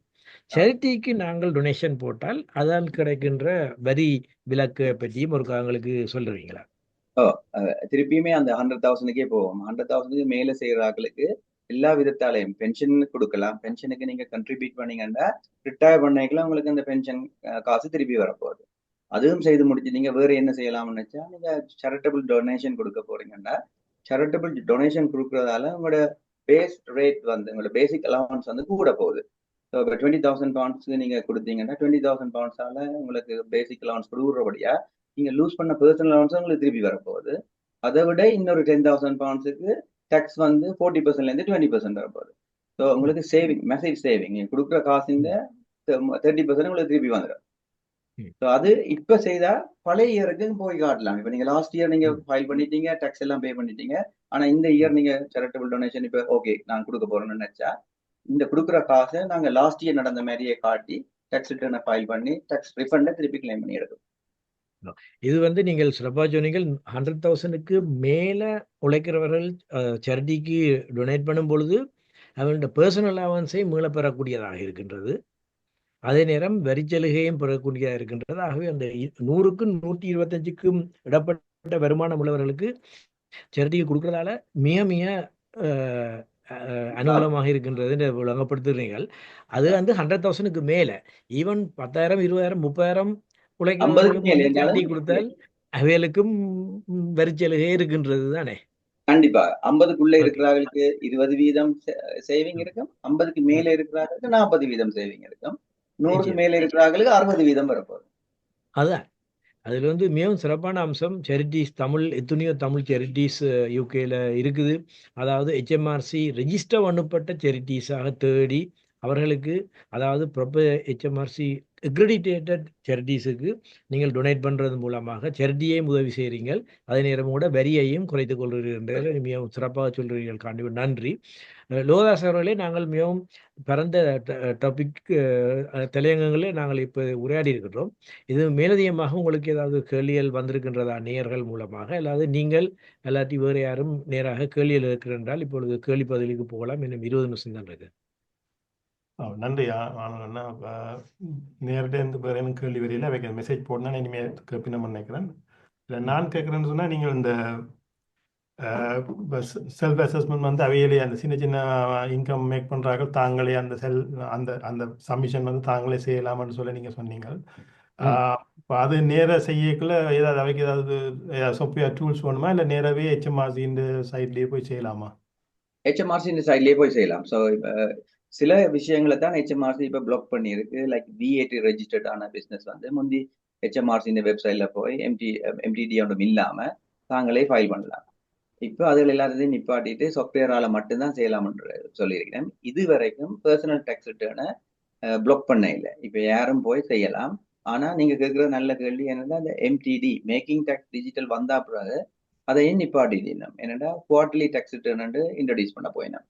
சேரிட்டிக்கு நாங்கள் டொனேஷன் போட்டால் அதால் கிடைக்கின்ற வரி விலக்கு பற்றியும் ஒரு எங்களுக்கு சொல்லுவீங்களா? திருப்பியுமே அந்த 100,000க்கே போவோம். 100,000க்கு மேல செய்யற ஆட்களுக்கு எல்லா விதத்தாலையும் பென்ஷன் கொடுக்கலாம். பென்ஷனுக்கு நீங்க கண்ட்ரிபியூட் பண்ணீங்கன்னா ரிட்டையர் பண்ணிக்கலாம், உங்களுக்கு அந்த பென்ஷன் காசு திருப்பி வரப்போகுது. அதுவும் செய்து முடிச்சு நீங்க வேற என்ன செய்யலாம்னு நினைச்சா, நீங்க சேரிட்டபிள் டொனேஷன் கொடுக்க போறீங்கன்னா சேரிட்டபிள் டொனேஷன் கொடுக்கறதால உங்களோட பேஸ் ரேட் வந்து உங்களோட பேசிக் அலவன்ஸ் வந்து கூட போகுது. ஸோ இப்போ 20,000 பவுண்ட்ஸ்க்கு நீங்க கொடுத்தீங்கன்னா 20,000 பவுண்ட்ஸால உங்களுக்கு பேசிக் அலவன்ஸ் கொடுக்குறபடியா நீங்க லூஸ் பண்ண பர்சனல் அலவன்ஸ் உங்களுக்கு திருப்பி வரப்போகுது. அதை விட இன்னொரு 10,000 பவுண்ட்ஸுக்கு டேக்ஸ் வந்து 40%லேருந்து 20% வரப்போகுது. ஸோ உங்களுக்கு சேவிங், மெசேஜ் சேவிங், நீங்க கொடுக்குற காசுங்க 30% உங்களுக்கு திருப்பி வந்துடும். ஸோ அது இப்ப செய்தா பழைய இயருக்கு போய் காட்டலாம். இப்ப நீங்க லாஸ்ட் இயர் நீங்க ஃபைல் பண்ணிட்டீங்க, டேக்ஸ் எல்லாம் பே பண்ணிட்டீங்க, ஆனா இந்த இயர் நீங்க சேரிட்டபிள் டொனேஷன் இப்ப ஓகே நான் கொடுக்க போறேன்னு நினைச்சா இந்த கொடுக்குற காசை நாங்க லாஸ்ட் இயர் நடந்த மாதிரியே காட்டி டேக்ஸ் ரிட்டர்னை ஃபைல் பண்ணி டேக்ஸ் ரிஃபண்டை திருப்பி கிளைம் பண்ணி எடுக்கும். இது வந்து நீங்கள் சிறப்பாக சொன்னீங்கள். 100,000க்கு மேல உழைக்கிறவர்கள் சேரிட்டிக்கு டொனேட் பண்ணும் பொழுது அவங்களுடைய பர்சனல் அலவன்ஸை மீள பெறக்கூடியதாக இருக்கின்றது. அதே நேரம் வரிச்சலுகையும் பெறக்கூடியதாக இருக்கின்றது. ஆகவே அந்த 100க்கும் 125க்கும் இடப்பட்ட வருமானம் உள்ளவர்களுக்கு சேரிட்டிக்கு கொடுக்கறதால மிக மிக அனுகூலமாக இருக்கின்றது வழங்கப்படுத்துகிறீர்கள். அது வந்து 100,000க்கு மேல ஈவன் 10,000 20,000 30,000 உழைக்கிறவர்களுக்கு சேரிட்டி கொடுத்தால் அவைகளுக்கும் வரிச்சலுகை இருக்கின்றது தானே? கண்டிப்பா 50க்குள்ள இருக்கிறவர்களுக்கு 20% சேவிங் இருக்கும், 50க்கு மேல இருக்கிறவர்களுக்கு 40% சேவிங் இருக்கும், 100க்கு மேல இருக்கிறவர்களுக்கு 60% வரப்போகுது. அதான் அதில் வந்து மிகவும் சிறப்பான அம்சம் சேரிட்டிஸ் தமிழ் எத்தனையோ தமிழ் சேரிட்டிஸ் யூகேல இருக்குது. அதாவது HMRC ரெஜிஸ்டர் பண்ணப்பட்ட சேரிட்டிஸாக தேடி அவர்களுக்கு அதாவது ப்ராப்பர் HMRC அக்ரெடிட்டேட்டட் சேரிட்டிஸுக்கு நீங்கள் டொனேட் பண்ணுறது மூலமாக சேரிட்டியையும் உதவி செய்கிறீர்கள், அதே நேரம் கூட வரியையும் குறைத்துக் கொள்கிறீர்கள். மிகவும் சிறப்பாக சொல்கிறீர்கள். காண்டி நன்றி. லோகதாஸ் அவர்களே, நாங்கள் மிகவும் பரந்த டாபிக் தலையங்கங்களே நாங்கள் இப்போ உரையாடி இருக்கிறோம். இது மேலதிகமாக உங்களுக்கு ஏதாவது கேள்விகள் வந்திருக்கின்றதா நேயர்கள் மூலமாக, அல்லாது நீங்கள் இல்லாட்டி வேறு யாரும் நேராக கேள்விகள் இருக்கிறால் இப்பொழுது கேள்வி பதிலுக்கு போகலாம். இன்னும் 20 நிமிஷம் தான் இருக்கு. நன்றி ஆனந்தண்ணா. நேரடியாக இருந்து வேறு எனக்கு கேள்வி வரையில் அவைக்கு மெசேஜ் போடணும் இனிமேல் கேட்பினு நினைக்கிறேன். இல்லை நான் கேட்குறேன்னு சொன்னால் நீங்கள் இந்த செல்ஃப் அசஸ்மெண்ட் வந்து அவையிலேயே அந்த சின்ன சின்ன இன்கம் மேக் பண்ணுறாங்க தாங்களே அந்த அந்த அந்த சப்மிஷன் வந்து தாங்களே செய்யலாம்னு சொல்லி நீங்கள் சொன்னீங்க. இப்போ அது நேராக செய்யக்குள்ள ஏதாவது அவைக்கு ஏதாவது சாஃப்ட்வேர் டூல்ஸ் வேணுமா, இல்லை நேராகவே HMRC இந்த சைட்லேயே போய் செய்யலாமா? HMRC இந்த சைட்லேயே போய் செய்யலாம். ஸோ சில விஷயங்களை தான் HMRC இப்போ பிளாக் பண்ணியிருக்கு. லைக் VAT ரெஜிஸ்டர்டான பிஸ்னஸ் வந்து முந்தி HMRC இந்த வெப்சைட்டில் போய் MTD ஒன்றும் இல்லாமல் தாங்களே ஃபைல் பண்ணலாம். இப்போ அதில் எல்லாத்தையும் நிப்பாட்டிட்டு சாஃப்ட்வேரால் மட்டும்தான் செய்யலாம்னு சொல்லியிருக்கிறேன். இது வரைக்கும் பர்சனல் டேக்ஸ் ரிட்டர்னை பிளாக் பண்ண இல்லை. இப்போ யாரும் போய் செய்யலாம். ஆனால் நீங்கள் கேட்குற நல்ல கேள்வி என்னன்னா, அந்த MTD மேக்கிங் டேக்ஸ் டிஜிட்டல் வந்தா பிறகு அதையும் நிப்பாட்டினோம். என்னென்னா குவார்டர்லி டேக்ஸ் ரிட்டர்ன் இன்ட்ரடியூஸ் பண்ண போயினோம்.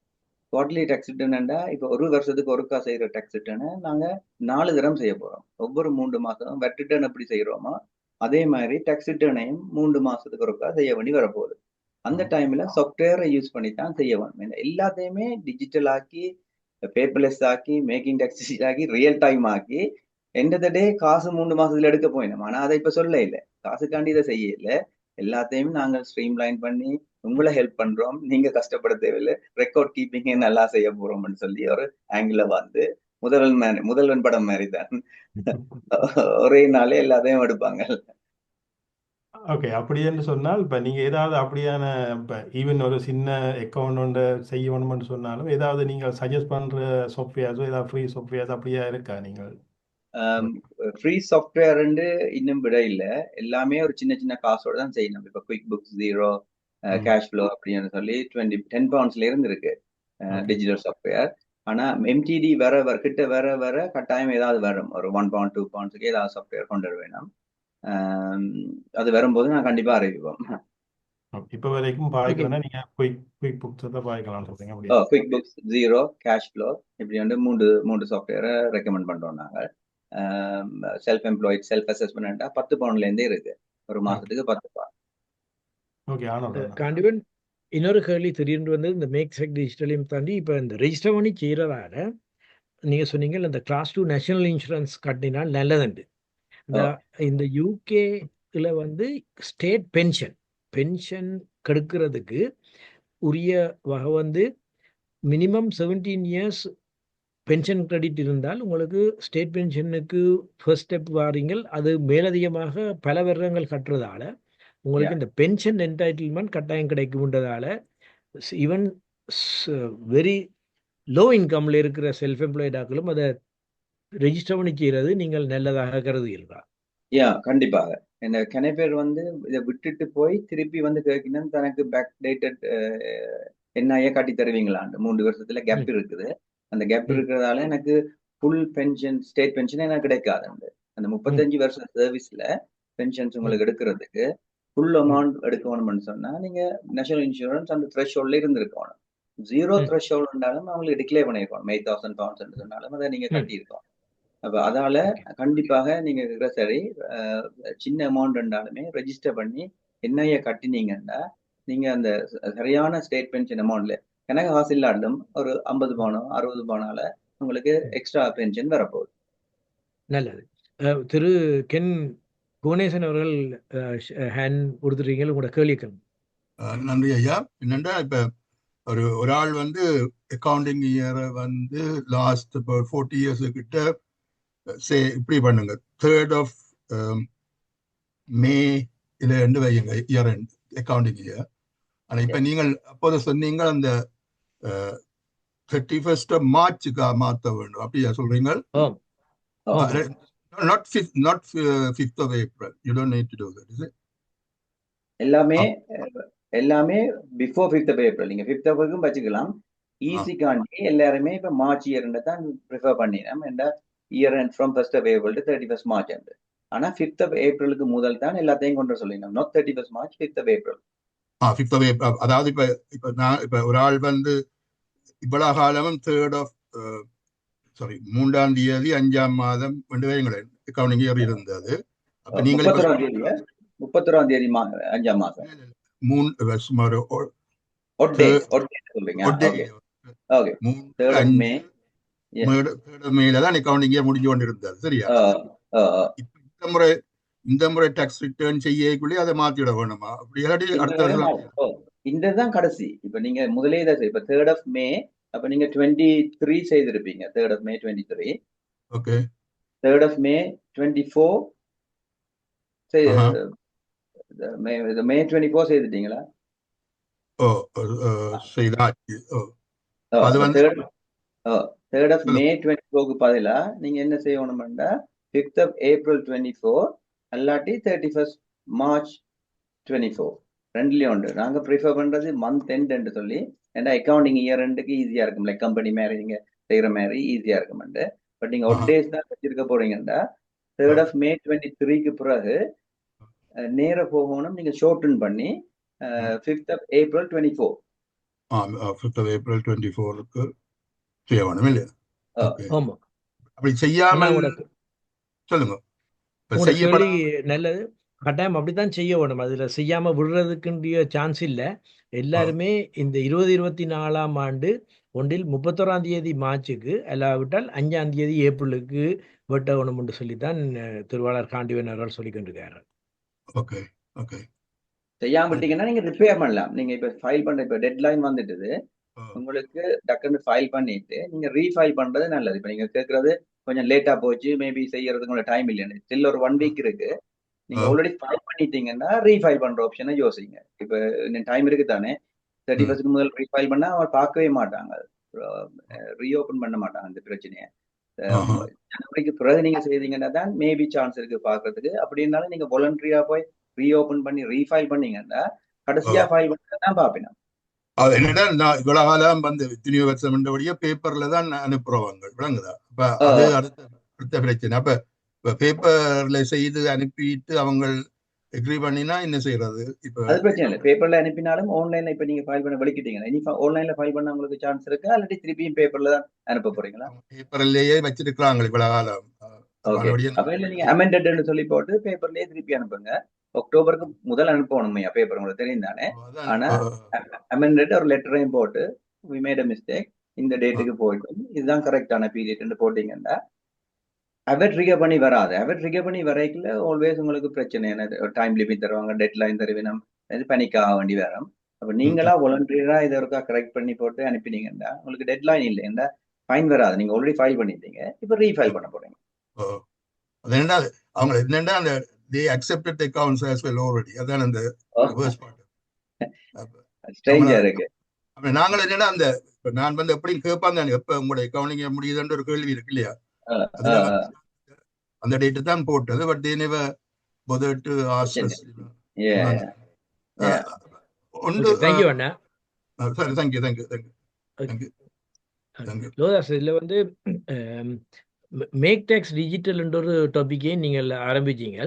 குவார்டர்லி டேக்ஸ் ரிட்டர்ன்டா இப்போ ஒரு வருஷத்துக்கு ஒருக்கா செய்கிற டேக்ஸ் ரிட்டர்னை நாங்கள் 4 தரம் செய்ய போகிறோம். ஒவ்வொரு 3 மாதம் வெட் ரிட்டர்ன் எப்படி செய்கிறோமோ அதே மாதிரி டேக்ஸ் ரிட்டர்னையும் 3 மாதத்துக்கு ஒருக்கா செய்ய வேண்டி வரப்போகுது. அந்த டைம்ல சாஃப்ட்வேரை யூஸ் பண்ணி தான் செய்ய வேணும். எல்லாத்தையுமே டிஜிட்டல் ஆக்கி, பேப்பர்லெஸ் ஆக்கி, மேக்கிங் டேக்ஸ் ஆக்கி, ரியல் டைம் ஆக்கி, எண்ட் ஆஃப் த டே காசு 3 மாசத்துல எடுக்க போயினோம். ஆனா அதை இப்ப சொல்ல இல்லை, காசுக்காண்டி இதை செய்ய இல்லை. எல்லாத்தையும் நாங்கள் ஸ்ட்ரீம் லைன் பண்ணி உங்களை ஹெல்ப் பண்றோம், நீங்க கஷ்டப்பட தேவையில்லை, ரெக்கார்ட் கீப்பிங்க நல்லா செய்ய போறோம்னு சொல்லி ஒரு ஆங்கிள் வந்து முதல்வன் படம் மாதிரி தான் ஒரே நாளே எல்லாத்தையும் எடுப்பாங்க. ஓகே, அப்படின்னு சொன்னால் இப்போ நீங்கள் ஏதாவது அப்படியான இப்போ ஈவன் ஒரு சின்ன அக்கௌண்ட் ஒன்று செய்யணும்னு சொன்னாலும் ஏதாவது நீங்கள் சஜஸ்ட் பண்ணுற சாஃப்ட்வேர்ஸோ ஏதாவது ஃப்ரீ சாஃப்ட்வேர்ஸ் அப்படியா இருக்கா? நீங்கள் ஃப்ரீ சாஃப்ட்வேர் இன்னும் விட இல்லை, எல்லாமே ஒரு சின்ன சின்ன காசோட தான் செய்யணும். இப்போ குவிக் புக்ஸ் 0, கேஷ் ஃப்ளோ அப்படின்னு சொல்லி 10 poundsல இருந்து இருக்கு டிஜிட்டல் சாஃப்ட்வேர். ஆனா MTD கிட்ட வர கட்டாயம் ஏதாவது வரும். ஒரு 1 pound 2 poundsக்கு ஏதாவது சாஃப்ட்வேர் கொண்டு வர வேணும். அது வரும்போது நான் கண்டிப்பா அறிவிப்போம். இப்போ வரைக்கும் பாய்க்கலன்னா நீங்க குயிக் புக்ஸ் தான் பாய்க்கலாம் சொல்றீங்க அப்படியே? குவிக் புக்ஸ் 0, கேஷ் ஃப்ளோ இப்படி வந்து மூன்று சாஃப்ட்வேரை ரெக்கமெண்ட் பண்றோம் நாங்கள். செல்ஃப் எம்ப்ளாய்ட் செல்ஃப் அசஸ்மெண்ட் 10 poundல இருந்தே இருக்கு, ஒரு மாசத்துக்கு 10 pound. ஓகே, கண்டிப்பா. இன்னொரு கேள்வி திடீர்னு வந்து இந்த மேக் செக் டிஜிட்டலையும் தாண்டி இப்போ இந்த ரெஜிஸ்டர் பண்ணி செய்யறதால நீங்க சொன்னீங்க இந்த கிளாஸ் 2 நேஷனல் இன்சூரன்ஸ் கட்டினால் நல்லதுண்டு. இந்த யூகேல வந்து ஸ்டேட் பென்ஷன் கெடுக்கிறதுக்கு உரிய வகை வந்து மினிமம் 17 years பென்ஷன் கிரெடிட் இருந்தால் உங்களுக்கு ஸ்டேட் பென்ஷனுக்கு ஃபர்ஸ்ட் ஸ்டெப் வாரீங்கள். அது மேலதிகமாக பல வருடங்கள் கட்டுறதால உங்களுக்கு இந்த பென்ஷன் என்டைட்டில்மெண்ட் கட்டாயம் கிடைக்கும்ன்றதால ஈவன் வெரி லோ இன்கம்ல இருக்கிற செல்ஃப் எம்ப்ளாய்டாக்களும் அதை ரெஜிஸ்டர் பண்ணி செய்யறது நீங்கள் நல்லதாக கருதுகிறீர்களா? கண்டிப்பாக. கனை பேர் வந்து இதை விட்டுட்டு போய் திருப்பி வந்து கேட்கணும் தனக்கு பேக் டேட்டட் NIA காட்டி தருவீங்களான்னு 3 வருஷத்துல கேப் இருக்குது. அந்த கேப் இருக்கிறதால எனக்கு ஃபுல் பென்ஷன் ஸ்டேட் பென்ஷன் எனக்கு கிடைக்காது. அந்த 35 வருஷம் சர்வீஸ்ல பென்ஷன்ஸ் உங்களுக்கு எடுக்கிறதுக்கு ஃபுல் அமௌண்ட் எடுக்கணும்னு சொன்னா நீங்க நேஷனல் இன்சூரன்ஸ் அந்த த்ரெஷ்ஹோல்ட்ல இருந்திருக்கணும். 0 த்ரெஷ்ஹோல்ட் இருந்தாலும் அவங்களுக்கு டிக்ளேர் பண்ணிருக்கணும். 8,000 pounds சொன்னாலும் அதை நீங்க கட்டியிருக்கோம். அப்ப அதால கண்டிப்பாக நீங்க இருக்கிற சரி சின்ன அமௌண்ட் இருந்தாலுமே ரெஜிஸ்டர் பண்ணி NIA கட்டினீங்கன்னா நீங்க அந்த சரியான ஸ்டேட் பென்ஷன் அமௌண்ட்ல எனக்கு காசு இல்லாட்டும் ஒரு 50 pound 60 pound உங்களுக்கு எக்ஸ்ட்ரா பென்ஷன் வரப்போகுது. நல்லது. திரு கென் புவனேசன் அவர்கள் ஹேண்ட் கொடுத்துருக்கீங்க, உங்களோட கேள்விகள். நன்றி ஐயா. என்னண்டா இப்ப ஒரு ஆள் வந்து அக்கௌண்டிங் இயரை வந்து லாஸ்ட் 40 years கிட்ட இப்படி பண்ணுங்க, 3rd of May இருந்து வையுங்க இயர் எண்ட் அக்கௌண்டிங் இயர். ஆனா இப்ப நீங்கள் அப்போது சொன்னீங்க அந்த 31st of March மாத்த வேண்டும், அப்படியா சொல்றீங்க? not 5th of April. You don't need to do that, is it? எல்லாமே பிஃபோர் 5th of April. நீங்க 5th of April வச்சுக்கலாம். ஈஸிக்காண்டி எல்லாருமே இப்ப மார்ச் இயர் தான் ப்ரிஃபர் பண்ணினோம். இந்த year and from 1st of April to 31st March. ஆனா 5th of Aprilக்கு முதல் தான் எல்லாத்தையும் கொண்டு சொல்லினோம். not 31st March, 5th of April. 5th of April. அதாவது இப்ப ஒரு ஆள் வந்து இவ்வளவு காலமும் 3rd of 3ஆம் தேதி 5ஆம் மாதம் வைங்களேன் அக்கவுண்டிங் இயர் இருந்தது. அப்ப நீங்க 31ஆம் தேதி 5ஆம் மாதம் சுமார் மேல தான் அக்கவுண்டிங் இயர் முடிஞ்சு கொண்டு இருந்தது. சரியா? இந்த முறை டாக்ஸ் ரிட்டர்ன் செய்யக்குள்ளே அதை மாத்திட வேணுமா? அப்படி இல்லாட்டி அடுத்த இந்ததான் கடைசி. இப்ப நீங்க முதலே இப்ப 3rd of May, அப்ப நீங்க 23 செய்திருப்பீங்க. 3rd of May 23. Okay. 3rd of May 24 May 24 செய்துட்டீங்களா? செய்தாச்சு. அது வந்து 3rd of May 24க்கு பதிலா நீங்க என்ன செய்யணும்னா 5th of April 24 அல்லாட்டி 31st March 24 ரெண்டுலயும் உண்டு. நாங்க ப்ரிஃபர் பண்றது மந்த் எண்ட் என்று சொல்லி, ஏன்னா அக்கவுண்டிங் இயர் எண்டுக்கு ஈஸியா இருக்கும். லைக் கம்பெனி மாதிரி நீங்க செய்யற மாதிரி ஈஸியா இருக்கும். பட் நீங்க ஒரு டேஸ் தான் வச்சிருக்க போறீங்கன்னா 3rd of May 23க்கு பிறகு நேர போகணும். நீங்க ஷார்டன் பண்ணி 5th of April 24. 5th of April 24க்கு செய்யணும் இல்லையா? ஆமா. அப்படி செய்யாம சொல்லுங்க. நல்லது. கட்டாயம் அப்படித்தான் செய்ய வேணும். அதுல செய்யாம விடுறதுக்குண்டிய சான்ஸ் இல்ல. எல்லாருமே இந்த 2024ஆம் ஆண்டு ஒன்றில் 31ஆம் தேதி மார்ச்சுக்கு, அல்லாவிட்டால் 5ஆம் தேதி ஏப்ரலுக்கு வெட்ட வேணும் என்று சொல்லித்தான் திருவாளர் காண்டிவன் அவர்கள் சொல்லிக் கொண்டிருக்காரு. Okay okay. செய்யாம விட்டீங்கன்னா நீங்க ரிப்பேர் பண்ணலாம். நீங்க இப்ப ஃபைல் பண்ண இப்ப டெட்லைன் வந்துட்டுது, உங்களுக்கு டக்குன்னு ஃபைல் பண்ணிட்டு நீங்க ரீஃபைல் பண்றது நல்லது. இப்ப நீங்க கேட்கறது கொஞ்சம் லேட்டா போச்சு, மேபி செய்யறதுக்கு உங்களுக்கு டைம் இல்லைன்னு, ஸ்டில் ஒரு 1 வீக் இருக்கு. நீங்க ஆல்ரெடி ஃபைல் பண்ணிட்டீங்கன்னா ரீஃபைல் பண்ற ஆப்ஷனை யோசிங்க. இப்ப டைம் இருக்கு தானே, 31st முதல் ரீஃபைல் பண்ணா அவர் பார்க்கவே மாட்டாங்க, ரீஓபன் பண்ண மாட்டாங்க அந்த பிரச்சனையை. ஜனவரிக்கு பிறகு நீங்க செய்தீங்கன்னா தான் மேபி சான்ஸ் இருக்கு பாக்குறதுக்கு. அப்படி இருந்தாலும் நீங்க வாலண்டரியா போய் ரீஓபன் பண்ணி ரீஃபைல் பண்ணீங்கன்னா கடைசியா ஃபைல் பண்ணதான் பாப்பினா. என்னடா நான் இவ்வளவு காலம் வந்து இத்தனை வருஷம் என்றபடியே பேப்பர்ல தான் அனுப்புறவாங்க, விளங்குதா? அப்ப அது அடுத்த பிரச்சனை. அப்ப பேப்பர்ல செய்து அனுப்பிட்டு அவங்க எக்ரி பண்ணினா என்ன செய்யறது? இப்ப அது பிரச்சனை இல்லை. பேப்பர்ல அனுப்பினாலும் ஆன்லைன்ல இப்ப நீங்க ஃபைல் பண்ண வெளிக்கிட்டீங்கன்னா இனி ஆன்லைன்ல ஃபைல் பண்ண உங்களுக்கு சான்ஸ் இருக்கு. ஆல்ரெடி திருப்பியும் பேப்பர்ல தான் அனுப்ப போறீங்களா? பேப்பர்லயே வச்சிருக்காங்க இவ்வளவு காலம். அப்ப இல்ல நீங்க அமெண்டட்னு சொல்லி போட்டு பேப்பர்லயே திருப்பி அனுப்புங்க. அக்டோபருக்கு முதல் அனுப்பணும் பேப்பர், உங்களுக்கு தெரியும் தானே. ஆனா அமெண்டட் ஒரு லெட்டரையும் போட்டு we made a mistake, இந்த டேட்டுக்கு போயிடும், இதுதான் கரெக்டான பீரியட் போட்டீங்கன்னா அவர் ட்ரிகர் பண்ணி வராது. அவர் ட்ரிகர் பண்ணி வரைக்கல ஆல்வேஸ் உங்களுக்கு பிரச்சனை. டைம் லிமிட் தருவாங்க, டெட்லைன் தருவினம், பேனிக் ஆக வேண்டி வரும். அப்ப நீங்களா வாலண்டியரா இதை இருக்கா கரெக்ட் பண்ணி போட்டு அனுப்பினீங்கன்னா உங்களுக்கு டெட்லைன் இல்லைன்னா ஃபைன் வராது. நீங்க ஆல்ரெடி ஃபைல் பண்ணிட்டீங்க, இப்ப ரீஃபைல் பண்ண போறீங்க. அவங்க என்னன்னா அந்த they accepted the accounts as well already. அதான் அந்த worst part. ஸ்ட்ரேஞ்சா இருக்கு. அப்ப நாங்கள் என்னன்னா அந்த நான் வந்து எப்படி கேட்பாங்க, எப்ப உங்களுடைய அக்கவுண்டிங் முடியுதுன்ற ஒரு கேள்வி இருக்கு இல்லையா? அந்த டேட்டு தான் போட்டது. But they never bothered to ask us. ஒன்று தேங்க் யூ அண்ணா. சரி, thank you. லோதாஸ், இதுல வந்து மேக் டேக்ஸ் டிஜிட்டல் என்ற ஒரு டாபிக்கை நீங்கள் ஆரம்பிச்சீங்க.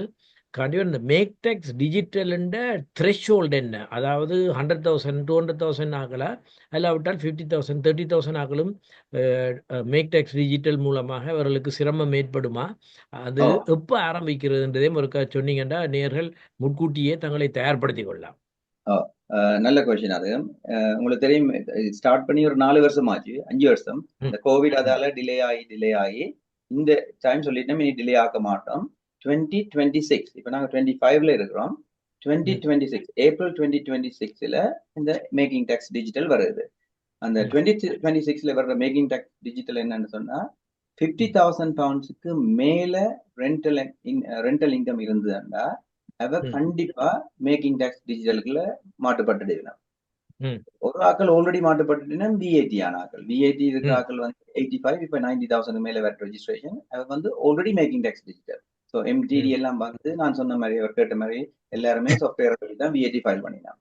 கண்டிப்பாக இந்த மேக் டேக்ஸ் டிஜிட்டல் என்ற த்ரெஷ்ஹோல்டு என்ன, அதாவது 100,000 200,000 ஆகலாம், அல்லாவிட்டால் 50,000 30,000 ஆகலும் மேக் டேக்ஸ் டிஜிட்டல் மூலமாக அவர்களுக்கு சிரமம் ஏற்படுமா? அது எப்போ ஆரம்பிக்கிறதுன்றதையும் ஒரு சொன்னீங்கன்னா நேயர்கள் முன்கூட்டியே தங்களை தயார்படுத்திக் கொள்ளலாம். நல்ல கொஸ்டின். அது உங்களுக்கு தெரியும், ஸ்டார்ட் பண்ணி ஒரு 4 வருஷம் ஆச்சு, 5 வருஷம். இந்த கோவிட் அதால டிலே ஆகி இந்த டைம் சொல்லிட்டோம் இனி டிலே ஆக்க மாட்டோம். 2026 இப்ப நாங்க 25ல இருக்கிறோம். 2026 ஏப்ரல் 2026ல இந்த மேக்கிங் டேக்ஸ் டிஜிட்டல் வருது. அந்த 2026ல வர்ற மேக்கிங் டேக்ஸ் டிஜிட்டல் என்னன்னு சொன்னா 50,000 பவுண்ட்ஸுக்கு மேல ரெண்டல் இன்கம் இருந்ததுன்னா அவ கண்டிப்பா மேக்கிங் டேக்ஸ் டிஜிட்டலுக்குள்ள மாட்டுப்பட்டுடுவினா. ம் ஒரு ஆக்கள் ஆல்ரெடி மாட்டுப்பட்டுனா விஐடி ஆன ஆக்கள். விஐடி இருக்க ம் ஆக்கள் வந்து 85 இப்ப 90,000 மேல வேட் ரெஜிஸ்ட்ரேஷன். அது வந்து already making tax digital. So MTD ம் எல்லாம் வந்து நான் சொன்ன மாதிரி அவர் கேட்ட மாதிரி எல்லாருமே சாஃப்ட்வேர் தான் விஐடி ஃபைல் பண்ணினான்.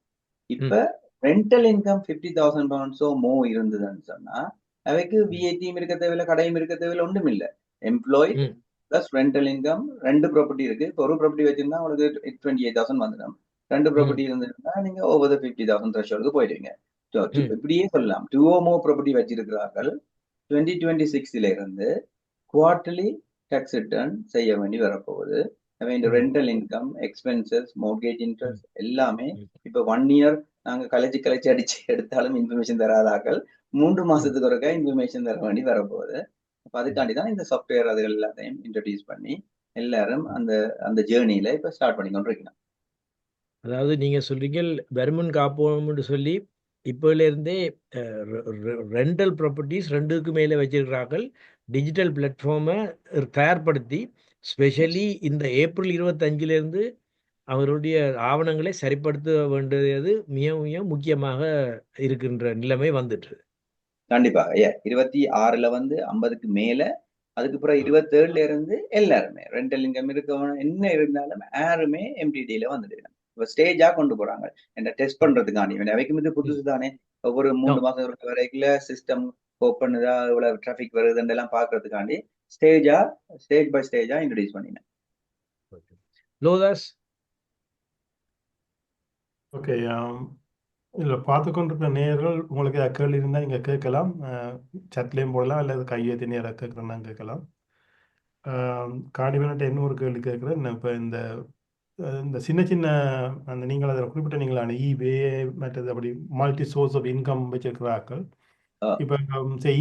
இப்ப ம் ரெண்டல் இன்கம் 50,000 பவுண்ட்ஸோ மோ இருந்ததுன்னு சொன்னா அவைக்கு விஐடியும் இருக்க தேவையில்லை, கடையும் இருக்க தேவையில்லை, ஒன்றும் இல்லை. எம்ப்ளாய் ம் பிளஸ் ரெண்டல் இன்கம், 2 ப்ராப்பர்ட்டி இருக்கு. இப்போ ஒரு ப்ராப்பர்ட்டி வச்சிருந்தா உங்களுக்கு 28,000 வந்துடும். 2 ம் ப்ராப்பர்ட்டி இருந்ததுன்னா நீங்க ஓவர் 50,000 த்ரெஷோல்டுக்கு போயிடுவீங்க. ம் இப்படியே சொல்லலாம். 2 or more ப்ராப்பர்ட்டி வச்சிருக்கிறார்கள் 2026 இருந்து குவார்டர்லி டேக்ஸ் ரிட்டர்ன் செய்ய வேண்டி வரப்போகுது. இந்த ம் ரெண்டல் இன்கம், எக்ஸ்பென்சஸ், மோர்கேஜ் ம் இன்ட்ரெஸ்ட் எல்லாமே ம் இப்போ 1 இயர் நாங்க கலைச்சு அடிச்சு எடுத்தாலும் இன்ஃபர்மேஷன் தராதாக்கள் 3 ம் மாசத்துக்கு ஒருக்கா இன்ஃபர்மேஷன் தர வேண்டி வரப்போகுது. அப்ப ம். அதுக்காண்டி தான் இந்த சாஃப்ட்வேர் அதுகள் எல்லாத்தையும் இன்ட்ரடியூஸ் பண்ணி எல்லாரும் அந்த அந்த ஜேர்னியில இப்ப ஸ்டார்ட் பண்ணி கொண்டிருக்கணும். அதாவது நீங்க சொல்றீங்க வருமுன் காப்போம்னு சொல்லி இப்போல இருந்தே ரெண்டல் ப்ராப்பர்ட்டிஸ் 2க்கு மேலே வச்சிருக்கிறார்கள். டிஜிட்டல் பிளாட்ஃபார்மை தயார்படுத்தி ஸ்பெஷலி இந்த ஏப்ரல் 25 இருந்து அவருடைய ஆவணங்களை சரிப்படுத்த வேண்டியது மிக மிக முக்கியமாக இருக்கின்ற நிலைமை வந்துட்டு. கண்டிப்பா 26ல வந்து 50க்கு மேல, அதுக்கு பிறகு 27ல இருந்து எல்லாருமே ரெண்டல் இன்கம் இருக்கவங்க என்ன இருந்தாலும் யாருமே எம்டிடில வந்துடுறாங்க. இப்ப ஸ்டேஜா கொண்டு போறாங்க. என்ன டெஸ்ட் பண்றதுக்காண்டி அவைக்கும் இது புதுசு தானே. ஒவ்வொரு 3 மாசம் வரைக்குள்ள சிஸ்டம் ஓப்பனுதா, இவ்வளவு டிராபிக் வருதுன்னு எல்லாம் பாக்குறதுக்காண்டி ஸ்டேஜ் பை ஸ்டேஜா இன்ட்ரடியூஸ் பண்ணினேன். லோதாஸ் ஓகே. இதில் பார்த்து கொண்டிருக்கிற நேயர்கள் உங்களுக்கு கேள்வி இருந்தால் நீங்கள் கேட்கலாம். சட்லேயும் போடலாம், அல்லது கையேற்றி நேராக கேட்குறேன்னா கேட்கலாம். காணிவன்ட்ட இன்னொரு கேள்வி கேட்குறேன். இப்போ இந்த சின்ன சின்ன அந்த நீங்கள் அதில் குறிப்பிட்ட நீங்களான ஈபே மற்றது அப்படி மல்டி சோர்ஸ் ஆஃப் இன்கம் வச்சிருக்கிறார்கள். இப்போ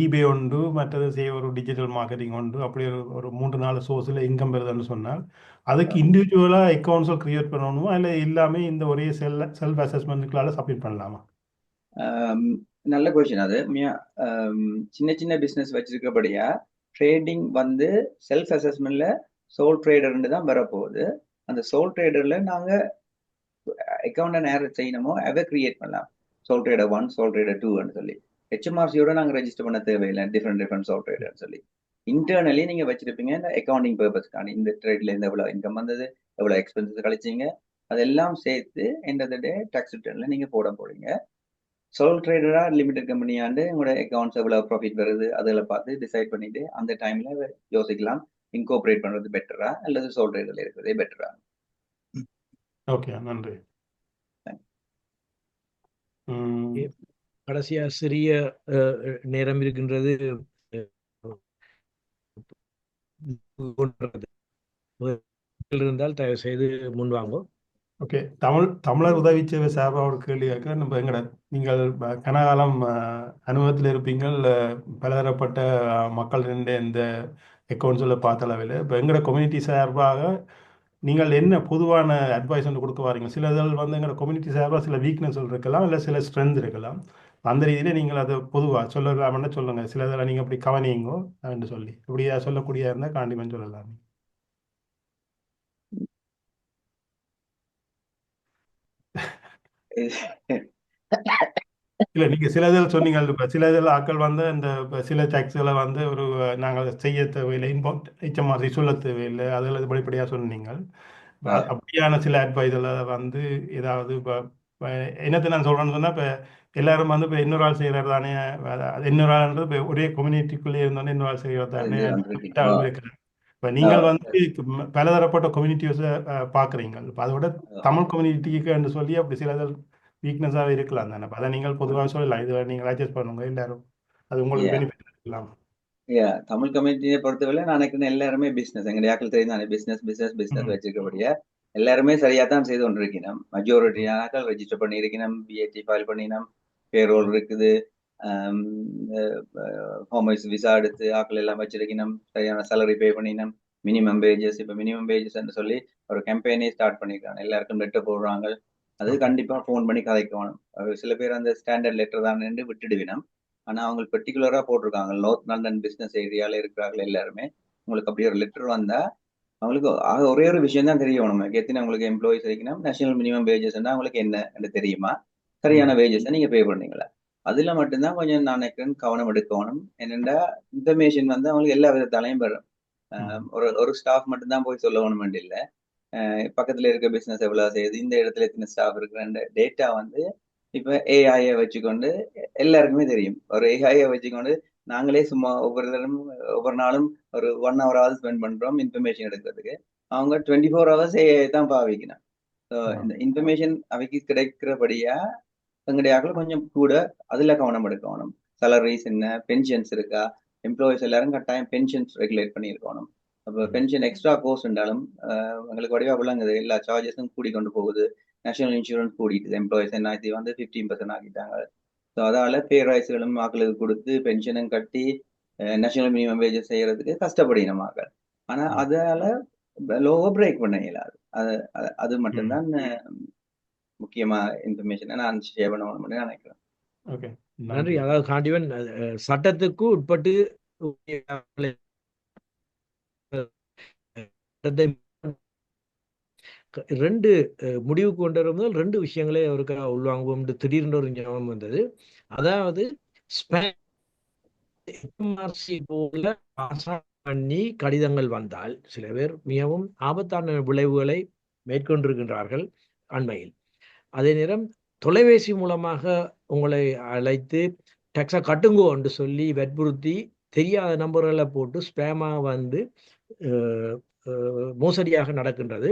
ஈபே உண்டு, மற்றது ஒரு டிஜிட்டல் மார்க்கெட்டிங் உண்டு, அப்படி ஒரு 3-4 சோர்ஸில் இன்கம் வருதுன்னு சொன்னால் அதுக்கு இண்டிவிஜுவலாக அக்கௌண்ட்ஸை கிரியேட் பண்ணணுமா, இல்லை எல்லாமே இந்த ஒரே செல்ஃப் அசஸ்மெண்ட்டுகளால் சப்மிட் பண்ணலாமா? நல்ல கொஸ்டின் அது. சின்ன சின்ன பிசினஸ் வச்சிருக்கபடியா ட்ரேடிங் வந்து செல்ஃப் அசஸ்மெண்ட்ல சோல் ட்ரேடர்னு தான் வரப்போகுது. அந்த சோல் ட்ரேடர்ல நாங்க அக்கௌண்ட் நேரம் செய்யணுமோ அதை கிரியேட் பண்ணலாம். சோல் ட்ரேடர் 1, சோல் ட்ரேடர் 2ன்னு சொல்லி ஹெச்எம்ஆர்சியோட நாங்கள் ரெஜிஸ்டர் பண்ண தேவையில்லை. டிஃப்ரெண்ட் சோல் ட்ரேடர்னு சொல்லி இன்டர்னலி நீங்க வச்சிருப்பீங்க. இந்த அக்கௌண்டிங் பர்பஸ்க்கான இந்த ட்ரேட்ல இருந்து எவ்வளவு இன்கம் வந்தது, எவ்வளவு எக்ஸ்பென்சஸ் கழிச்சிங்க, அதெல்லாம் சேர்த்து end of the day tax ரிட்டர்ன்ல நீங்க போறீங்க. சோல் ட்ரேடரா லிமிடெட் கம்பெனியாண்டு உங்களோட அக்கௌண்ட்ஸ் எவ்வளவு ப்ராஃபிட் வருது அதில் பார்த்து டிசைட் பண்ணிட்டு அந்த டைம்ல யோசிக்கலாம் இன்கோபரேட் பண்றது பெட்டரா அல்லது சோல் ட்ரேடர்ல இருக்கிறதே பெட்டரா. ஓகே, நன்றி. கடைசியா சிறிய நேரம் இருக்கின்றது. இருந்தால் தயவு செய்து முன்வாங்கோ. ஓகே, தமிழர் உதவி சேவை சார்பாக ஒரு கேள்வி கேட்க நம்ம நீங்கள் கனகாலம் அனுபவத்தில் இருப்பீங்கள். பலதரப்பட்ட மக்கள் இந்த அக்கௌண்ட்ஸில் பார்த்த அளவில் இப்போ எங்களோட கம்யூனிட்டி சார்பாக நீங்கள் என்ன பொதுவான அட்வைஸ் வந்து கொடுக்க வாரீங்க? சில இதில் வந்து எங்களோட கம்யூனிட்டி சார்பாக சில வீக்னஸ் இருக்கலாம், இல்லை சில ஸ்ட்ரென்த் இருக்கலாம். அந்த ரீதியில் நீங்கள் அதை பொதுவாக சொல்லலாம்னு சொல்லுங்கள். சில இதில் நீங்கள் அப்படி கவனிங்கோ என்று சொல்லி இப்படியா சொல்லக்கூடிய இருந்தால் கண்டிப்பாக சொல்லலாம். இல்லை, நீங்கள் சில இதில் சொன்னீங்க. இப்போ சில இதில் ஆக்கள் வந்து இந்த சில டேக்ஸ்களை வந்து நாங்கள் செய்ய தேவையில்லை, HMRC சொல்ல தேவையில்லை, அதில் படிப்படியாக சொன்னீங்க. அப்படியான சில அட்வைஸில் வந்து ஏதாவது இப்போ என்னத்தை நான் சொல்கிறேன்னு சொன்னால், இப்போ எல்லாரும் வந்து இப்போ இன்னொரு ஆள் செய்கிறாரு தானே, இன்னொரு ஆள்ன்றது இப்போ ஒரே கம்யூனிட்டிக்குள்ளேயே இருந்தோன்னே இன்னொரு ஆள் செய்கிறது தானே இருக்கிறேன். இப்போ நீங்கள் வந்து பலதரப்பட்ட கம்யூனிட்டிஸை பார்க்குறீங்க. இப்போ அதோட தமிழ் கம்யூனிட்டிக்கு சொல்லி அப்படி சில வீக்னஸாகவே இருக்கலாம் தானே. அதை நீங்கள் பொதுவாக சொல்லலாம், இதை நீங்கள் அட்ஜஸ்ட் பண்ணுங்க எல்லாரும், அது உங்களுக்கு பெனிஃபிட் இருக்கலாம். தமிழ் கம்யூனிட்டியை பொறுத்தவரை நான் நினைக்கிறேன் எல்லாருமே பிசினஸ் எங்க யாக்கள் தெரியும் பிசினஸ் வச்சிருக்கபடியா எல்லாருமே சரியா தான் செய்து கொண்டிருக்கணும். மெஜாரிட்டியானாக்கள் ரெஜிஸ்டர் பண்ணியிருக்கணும், பிஏடி ஃபைல் பண்ணினோம், பேரோல் இருக்குது, ஹோம் ஆஃபீஸ் விசா எடுத்து ஆக்கள் எல்லாம் வச்சிருக்கணும், சரியான சேலரி பே பண்ணினோம், மினிமம் வேஜஸ். இப்போ மினிமம் வேஜஸ் சொல்லி ஒரு கேம்பெயினே ஸ்டார்ட் பண்ணிருக்காங்க. எல்லாருக்கும் லெட்டர் போடுறாங்க. அது கண்டிப்பா ஃபோன் பண்ணி கதைக்கணும். சில பேர் அந்த ஸ்டாண்டர்ட் லெட்டர் தான் விட்டுடுவினோம். ஆனா அவங்க பெர்டிகுலரா போட்டிருக்காங்க, நார்த் லண்டன் பிசினஸ் ஏரியால இருக்கிறார்கள் எல்லாருமே. உங்களுக்கு அப்படி ஒரு லெட்டர் வந்தா அவங்களுக்கு ஒரே ஒரு விஷயம் தான் தெரியும். நம்ம எத்தனை உங்களுக்கு எம்ப்ளாயிஸ் இருக்கணும், நேஷனல் மினிமம் வேஜஸ் அவங்களுக்கு என்ன தெரியுமா, சரியான வேஜஸ் நீங்க பே பண்ணீங்களா? அதுல மட்டும்தான் கொஞ்சம் நான் கவனம் எடுக்கணும். என்னென்னா இன்ஃபர்மேஷன் வந்து அவங்களுக்கு எல்லா விதத்தாலையும் வரும். ஒரு ஸ்டாஃப் மட்டும்தான் போய் சொல்லணும் இல்ல. பக்கத்துல இருக்க பிசினஸ் எவ்வளவு செய்யுது, இந்த இடத்துல எத்தனை ஸ்டாஃப் இருக்குன்ற டேட்டா வந்து இப்ப ஏஐயை வச்சுக்கொண்டு எல்லாருக்குமே தெரியும். ஒரு ஏஐயை வச்சுக்கொண்டு நாங்களே சும்மா ஒவ்வொரு நாளும் ஒரு 1 ஹவராவது ஸ்பெண்ட் பண்றோம் இன்ஃபர்மேஷன் எடுக்கிறதுக்கு. அவங்க 24 ஹவர்ஸ் ஏஐ தான் பாவிக்கணும். இந்த இன்ஃபர்மேஷன் அவைக்கு கிடைக்கிறபடியா எங்களுடைய கொஞ்சம் கூட அதுல கவனம் எடுக்கணும். சேலரிஸ் என்ன, பென்ஷன்ஸ் இருக்கா, எம்ப்ளாயிஸ் எல்லாரும் கட்டாயம் பென்ஷன்ஸ் ரெகுலேட் பண்ணியிருக்கணும். அப்போ பென்ஷன் எக்ஸ்ட்ரா கோர்ஸ் இருந்தாலும் எங்களுக்கு வடிவா விளங்குது. எல்லா சார்ஜஸும் கூடி கொண்டு போகுது. நேஷனல் இன்சூரன்ஸ் கூடிட்டு எம்ப்ளாயிஸ் என்ன வந்து 15% ஆக்கிட்டாங்க. ஸோ அதால பே ரைஸ்களும் மக்களுக்கு கொடுத்து பென்ஷனும் கட்டி நேஷனல் மினிமம் வேஜஸ் செய்யறதுக்கு கஷ்டப்படின மக்கள். ஆனா அதால லோவோ பிரேக் பண்ண இயலாது. அது மட்டும்தான் முக்கியமா இன்ஃபர்மேஷன் நான் ஷேர் பண்ணணும்னு நினைக்கிறேன். ஓகே, நன்றி. அதாவது காண்டிவன் சட்டத்துக்கு உட்பட்டு ரெண்டு முடிவுக்கு கொண்டு வரும்போது 2 விஷயங்களே அவருக்கு உள்வாங்குவோம் திடீர்னு ஒரு ஞாபகம் வந்தது. அதாவது போல பண்ணி கடிதங்கள் வந்தால் சில பேர் மிகவும் ஆபத்தான விளைவுகளை மேற்கொண்டிருக்கின்றார்கள் அண்மையில். அதே நேரம் தொலைபேசி மூலமாக உங்களை அழைத்து டேக்ஸை கட்டுங்கோ என்று சொல்லி வற்புறுத்தி தெரியாத நம்பர்களை போட்டு ஸ்பேமாக வந்து மோசடியாக நடக்கின்றது.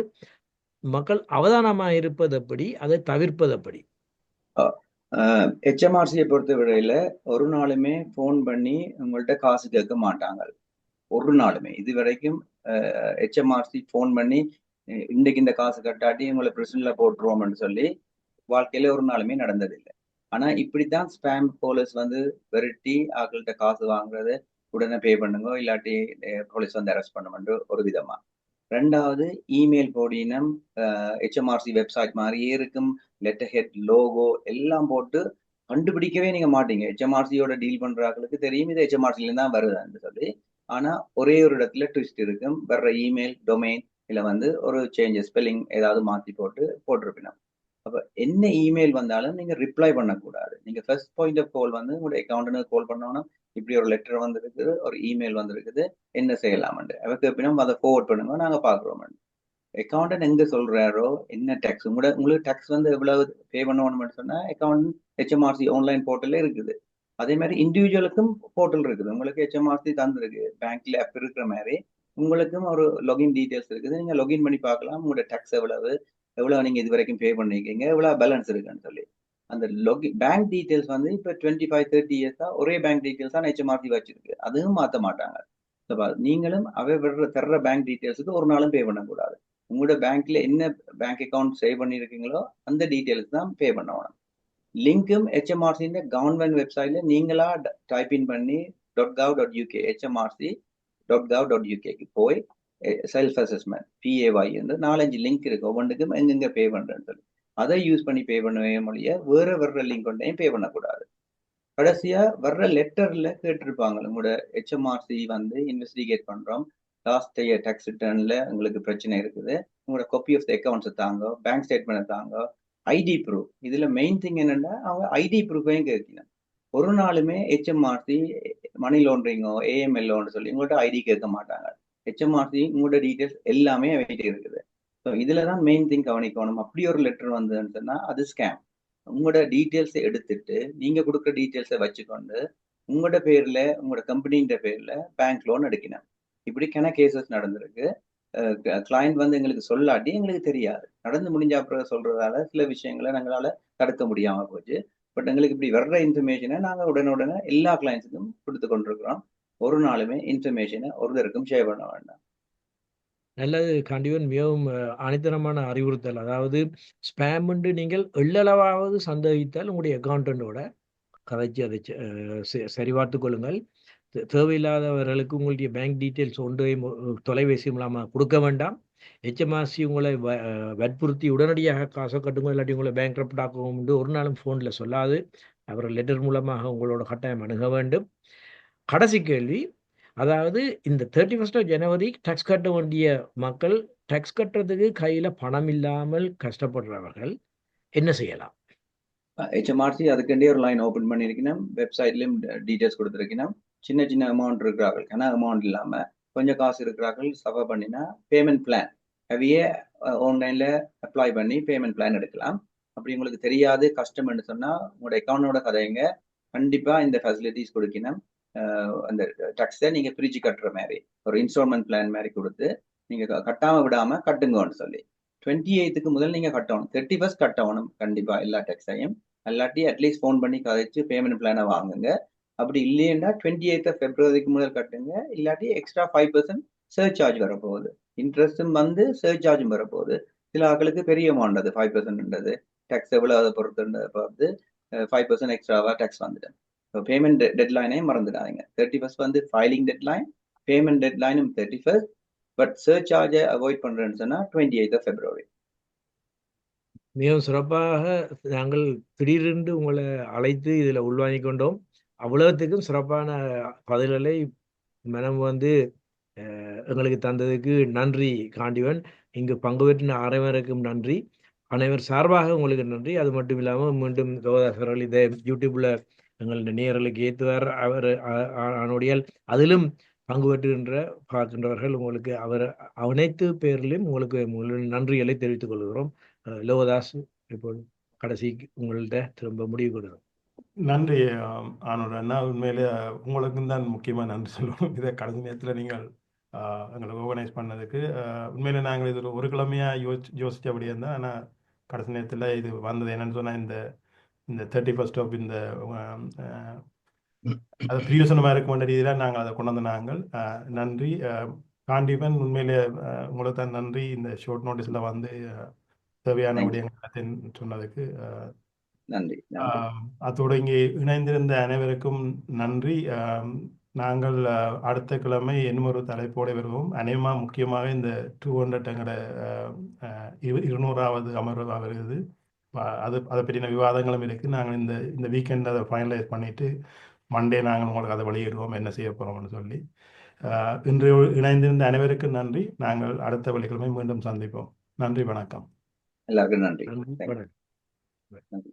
மக்கள் அவதானமாக இருப்பது எப்படி, அதை தவிர்ப்பது எப்படி? HMRCயை பொறுத்த வரையில ஒரு நாளுமே போன் பண்ணி உங்கள்கிட்ட காசு கேட்க மாட்டாங்க. ஒரு நாளுமே இது வரைக்கும் HMRC போன் பண்ணி இன்னைக்கு இந்த காசு கட்டாட்டி உங்களை பிரச்சனைல போட்டுருவோம்னு சொல்லி வாழ்க்கையில ஒரு நாளுமே நடந்ததில்லை. ஆனா இப்படித்தான் ஸ்பேம் போலீஸ் வந்து விரட்டி ஆக்கள்கிட்ட காசு வாங்குறது, உடனே பே பண்ணுங்க இல்லாட்டி போலீஸ் வந்து அரெஸ்ட் பண்ணுமென்று ஒரு விதமா. 2வது இமெயில் போடினம் HMRC வெப்சைட் மாதிரியே இருக்கும், லெட்டர் ஹெட், லோகோ எல்லாம் போட்டு கண்டுபிடிக்கவே நீங்க மாட்டீங்க. HMRCயோட டீல் பண்றாங்களுக்கு தெரியும் இது HMRCல தான் வருதுன்னு சொல்லி. ஆனா ஒரே ஒரு இடத்துல ட்விஸ்ட் இருக்கும். வர்ற இமெயில் டொமைன் இல்ல வந்து ஒரு சேஞ்சஸ் ஸ்பெல்லிங் ஏதாவது மாத்தி போட்டிருப்பினோம். அப்ப என்ன இமெயில் வந்தாலும் நீங்க ரிப்ளை பண்ணக்கூடாது. நீங்க ஃபர்ஸ்ட் பாயிண்ட் ஆஃப் கால் வந்து உங்களுடைய அக்கௌண்ட்டுக்கு கால் பண்ணணும். இப்படி ஒரு லெட்டர் வந்திருக்குது, ஒரு இமெயில் வந்திருக்குது, என்ன செய்யலாம்னு அவருக்கு எப்படின்னா அதை ஃபார்வர்ட் பண்ணுங்க, நாங்க பாக்குறோம். அக்கௌண்டன்ட் எங்க சொல்றாரோ என்ன டேக்ஸ் உங்களுக்கு டேக்ஸ் வந்து எவ்வளவு பே பண்ணணும்னு சொன்னா அக்கௌண்ட் HMRC ஆன்லைன் போர்ட்டல்ல இருக்குது. அதே மாதிரி இண்டிவிஜுவலுக்கும் போர்ட்டல் இருக்குது. உங்களுக்கு HMRC தந்துருக்கு, பேங்க்ல ஆப் இருக்கிற மாதிரி உங்களுக்கும் ஒரு லாகின் டீடைல்ஸ் இருக்குது. நீங்க லாகின் பண்ணி பார்க்கலாம் உங்களோட டேக்ஸ் எவ்வளவு நீங்க இது வரைக்கும் பே பண்ணிருக்கீங்க, எவ்வளவு பேலன்ஸ் இருக்குன்னு சொல்லி. அந்த பேங்க் டீடைல்ஸ் வந்து இப்ப 25-30 இயர்ஸா ஒரே பேங்க் டீடைல்ஸ் தான் HMRC வச்சிருக்கு. அதுவும் மாத்த மாட்டாங்க. நீங்களும் தர்ற பேங்க் டீடைல்ஸுக்கு ஒரு நாளும் பே பண்ணக்கூடாது. உங்களோட பேங்க்ல என்ன பேங்க் அக்கௌண்ட் சேவ் பண்ணிருக்கீங்களோ அந்த டீடைல்ஸ் தான் பே பண்ணணும். லிங்கும் HMRC கவர்மெண்ட் வெப்சைட்ல நீங்களா டைப் இன் பண்ணி .gov.uk HMRC.gov.uk போய் செல்ஃப் அசஸ்மெண்ட் PAY என்று 4-5 லிங்க் இருக்கு. ஒவ்வொன்றுக்கும் எங்கெங்க பே பண்றேன்னு சொல்லி அதை யூஸ் பண்ணி பே பண்ணவே முடிய வர்ற லிங்க் கொண்டையும் பே பண்ணக்கூடாது. கடைசியா வர்ற லெட்டர்ல கேட்டிருப்பாங்க உங்களோட HMRC வந்து இன்வெஸ்டிகேட் பண்றோம், லாஸ்ட் இயர் டாக்ஸ் ரிட்டர்ன்ல உங்களுக்கு பிரச்சனை இருக்குது, உங்களோட காப்பி ஆஃப் த அக்கௌண்ட்ஸ் தாங்க, பேங்க் ஸ்டேட்மெண்ட் தாங்க, ஐடி ப்ரூஃப். இதுல மெயின் திங் என்னன்னா அவங்க ஐடி ப்ரூஃபையும் கேட்கணும். ஒரு நாளுமே HMRC மணி லாண்டரிங்கோ AMLஓன்னு சொல்லி உங்கள்கிட்ட ஐடி கேட்க மாட்டாங்க. HMRC உங்களோட டீடைல்ஸ் எல்லாமே வெயிட் இருக்குது. ஸோ இதுலதான் மெயின் திங் கவனிக்கணும். அப்படி ஒரு லெட்டர் வந்ததுன்னு சொன்னா அது ஸ்கேம். உங்களோட டீட்டெயில்ஸை எடுத்துட்டு நீங்க கொடுக்குற டீட்டெயில்ஸை வச்சுக்கொண்டு உங்களோட பேர்ல உங்களோட கம்பெனின்ற பேர்ல பேங்க் லோன் எடுக்கணும். இப்படிக்கான கேசஸ் நடந்திருக்கு. கிளைண்ட் வந்து எங்களுக்கு சொல்லாட்டி எங்களுக்கு தெரியாது, நடந்து முடிஞ்ச அப்புறம் சொல்றதால சில விஷயங்களை எங்களால தடுக்க முடியாம போச்சு. பட் எங்களுக்கு இப்படி வர்ற இன்ஃபர்மேஷனை நாங்க உடனே எல்லா கிளைண்ட்ஸுக்கும் கொடுத்து கொண்டிருக்கிறோம். ஒரு நாளுமே இன்ஃபர்மேஷனை ஒருத்தருக்கும் ஷேர் பண்ண வேண்டாம். நல்லது காண்டிவன், மிகவும் அனைத்தனமான அறிவுறுத்தல். அதாவது ஸ்பேம் நீங்கள் எள்ளளவாவது சந்தேகித்தால் உங்களுடைய அக்கௌண்டண்டோட கதைச்சு அதை சரிபார்த்து கொள்ளுங்கள். தேவையில்லாதவர்களுக்கு உங்களுடைய பேங்க் டீட்டெயில்ஸ் ஒன்றையும் தொலைபேசி மூலமாக கொடுக்க வேண்டாம். HMRC உங்களை வற்புறுத்தி உடனடியாக காசை கட்டுங்க இல்லாட்டி உங்களை பேங்க் ரப்ட் ஆக்கவும் ஒரு நாளும் ஃபோனில் சொல்லாது. அவர்கள் லெட்டர் மூலமாக உங்களோட கட்டாயம் அணுக வேண்டும். கடைசி கேள்வி, அதாவது இந்த 31 ஜனவரி டாக்ஸ் கட்ட வேண்டிய மக்கள் டாக்ஸ் கட்டுறதுக்கு கையில் பணம் இல்லாமல் கஷ்டப்படுறவர்கள் என்ன செய்யலாம்? HMRC அதுக்கண்டே ஒரு லைன் ஓப்பன் பண்ணியிருக்கணும், வெப்சைட்லயும் டீட்டெயில்ஸ் கொடுத்துருக்கணும். சின்ன சின்ன அமௌண்ட் இருக்கிறார்கள், ஏன்னா அமௌண்ட் இல்லாம கொஞ்சம் காசு இருக்கிறார்கள் சஃபர் பண்ணினா பேமெண்ட் பிளான் அவையே ஆன்லைன்ல அப்ளை பண்ணி பேமெண்ட் பிளான் எடுக்கலாம். அப்படி உங்களுக்கு தெரியாது கஷ்டம்னு சொன்னா உங்களோட அக்கௌண்டோட கதைங்க கண்டிப்பா இந்த ஃபெசிலிட்டிஸ் கொடுக்கணும். அந்த டேக்ஸை நீங்க பிரிச்சு கட்டுற மாதிரி ஒரு இன்ஸ்டால்மெண்ட் பிளான் மாதிரி கொடுத்து நீங்க கட்டாம விடாம கட்டுங்கன்னு சொல்லி 28க்கு முதல் நீங்க கட்டணும், 31st கட்டணும் கண்டிப்பா எல்லா டேக்ஸையும். இல்லாட்டி அட்லீஸ்ட் ஃபோன் பண்ணி கதைச்சு பேமெண்ட் பிளானை வாங்குங்க. அப்படி இல்லையா 28th February முதல் கட்டுங்க. இல்லாட்டி எக்ஸ்ட்ரா 5% சர்ச் சார்ஜ் வரப்போகுது, இன்ட்ரெஸ்டும் வந்து சர்ச் சார்ஜும் வரப்போகுது. சில ஆட்களுக்கு பெரிய அமௌண்ட் அது 5%ன்றது டேக்ஸ் எவ்வளவு அதை பொறுத்து 5% எக்ஸ்ட்ராவா டேக்ஸ் வந்துடும். பேமெண்ட் டெட்லைனையும் மறந்துடாதீங்க. 31st வந்து ஃபைலிங் டெட்லைன், பேமெண்ட் டெட்லைனும் 31st. பட் சர்ச் சார்ஜை அவாய்ட் பண்றேன்னு சொன்னா 28th February. மிகவும் சிறப்பாக நாங்கள் திடீரென்று உங்களை அழைத்து இதில் உள்வாங்கிக் கொண்டோம். அவ்வளவுத்துக்கும் சிறப்பான பதில்களை மனம் வந்து எங்களுக்கு தந்ததுக்கு நன்றி காண்டிவன். இங்கு பங்கு பெற்ற அனைவருக்கும் நன்றி, அனைவர் சார்பாக உங்களுக்கு நன்றி. அது மட்டும் இல்லாமல் மீண்டும் லோகதாஸ் இதை யூடியூப்ல எங்களுடைய நேயர்களுக்கு ஏற்றுவார் அவர் அவனுடையால் அதிலும் பங்கு பெற்றுகின்ற பார்க்கின்றவர்கள் உங்களுக்கு அவர் அனைத்து பேரிலும் உங்களுக்கு நன்றிகளை தெரிவித்துக் கொள்கிறோம். லோகதாஸ் இப்போ கடைசி உங்கள்கிட்ட திரும்ப முடிவு கொடுக்கிறோம். நன்றி ஆனோட அண்ணா, உண்மையிலே உங்களுக்கும் தான் முக்கியமாக நன்றி சொல்லுவோம். இதை கடைசி நேரத்தில் நீங்கள் எங்களை ஆர்கனைஸ் பண்ணதுக்கு. உண்மையிலே நாங்கள் இது ஒரு கிழமையாக யோசிச்சபடியே இருந்தால், ஆனால் கடைசி நேரத்தில் இது வந்தது என்னன்னு சொன்னால் இந்த 31st இந்த அது பிரியோசனமாக இருக்க வேண்டிய ரீதியில் நாங்கள் அதை கொண்டு வந்து நாங்கள் நன்றி காண்டிவன். உண்மையிலே உங்களுக்கு தான் நன்றி. இந்த ஷார்ட் நோட்டீஸில் வந்து தேவையான விடயங்கள் சொன்னதுக்கு நன்றி. அதோடு இங்கே இணைந்திருந்த அனைவருக்கும் நன்றி. நாங்கள் அடுத்த கிழமை இன்னொரு தலைப்போடு வருவோம். அநேகமாக முக்கியமாக இந்த 200 எங்கட 200வது அமர்வாக வருகிறது. அதை பற்றின விவாதங்களும் இருக்குது. நாங்கள் இந்த வீக்கெண்ட் அதை ஃபைனலைஸ் பண்ணிவிட்டு மண்டே நாங்கள் உங்களுக்கு அதை வெளியிடுவோம் என்ன செய்ய போகிறோம்னு சொல்லி. இன்று இணைந்திருந்த அனைவருக்கும் நன்றி. நாங்கள் அடுத்த வெள்ளிக்கிழமை மீண்டும் சந்திப்போம். நன்றி, வணக்கம். எல்லாருக்கும் நன்றி. வணக்கம். நன்றி.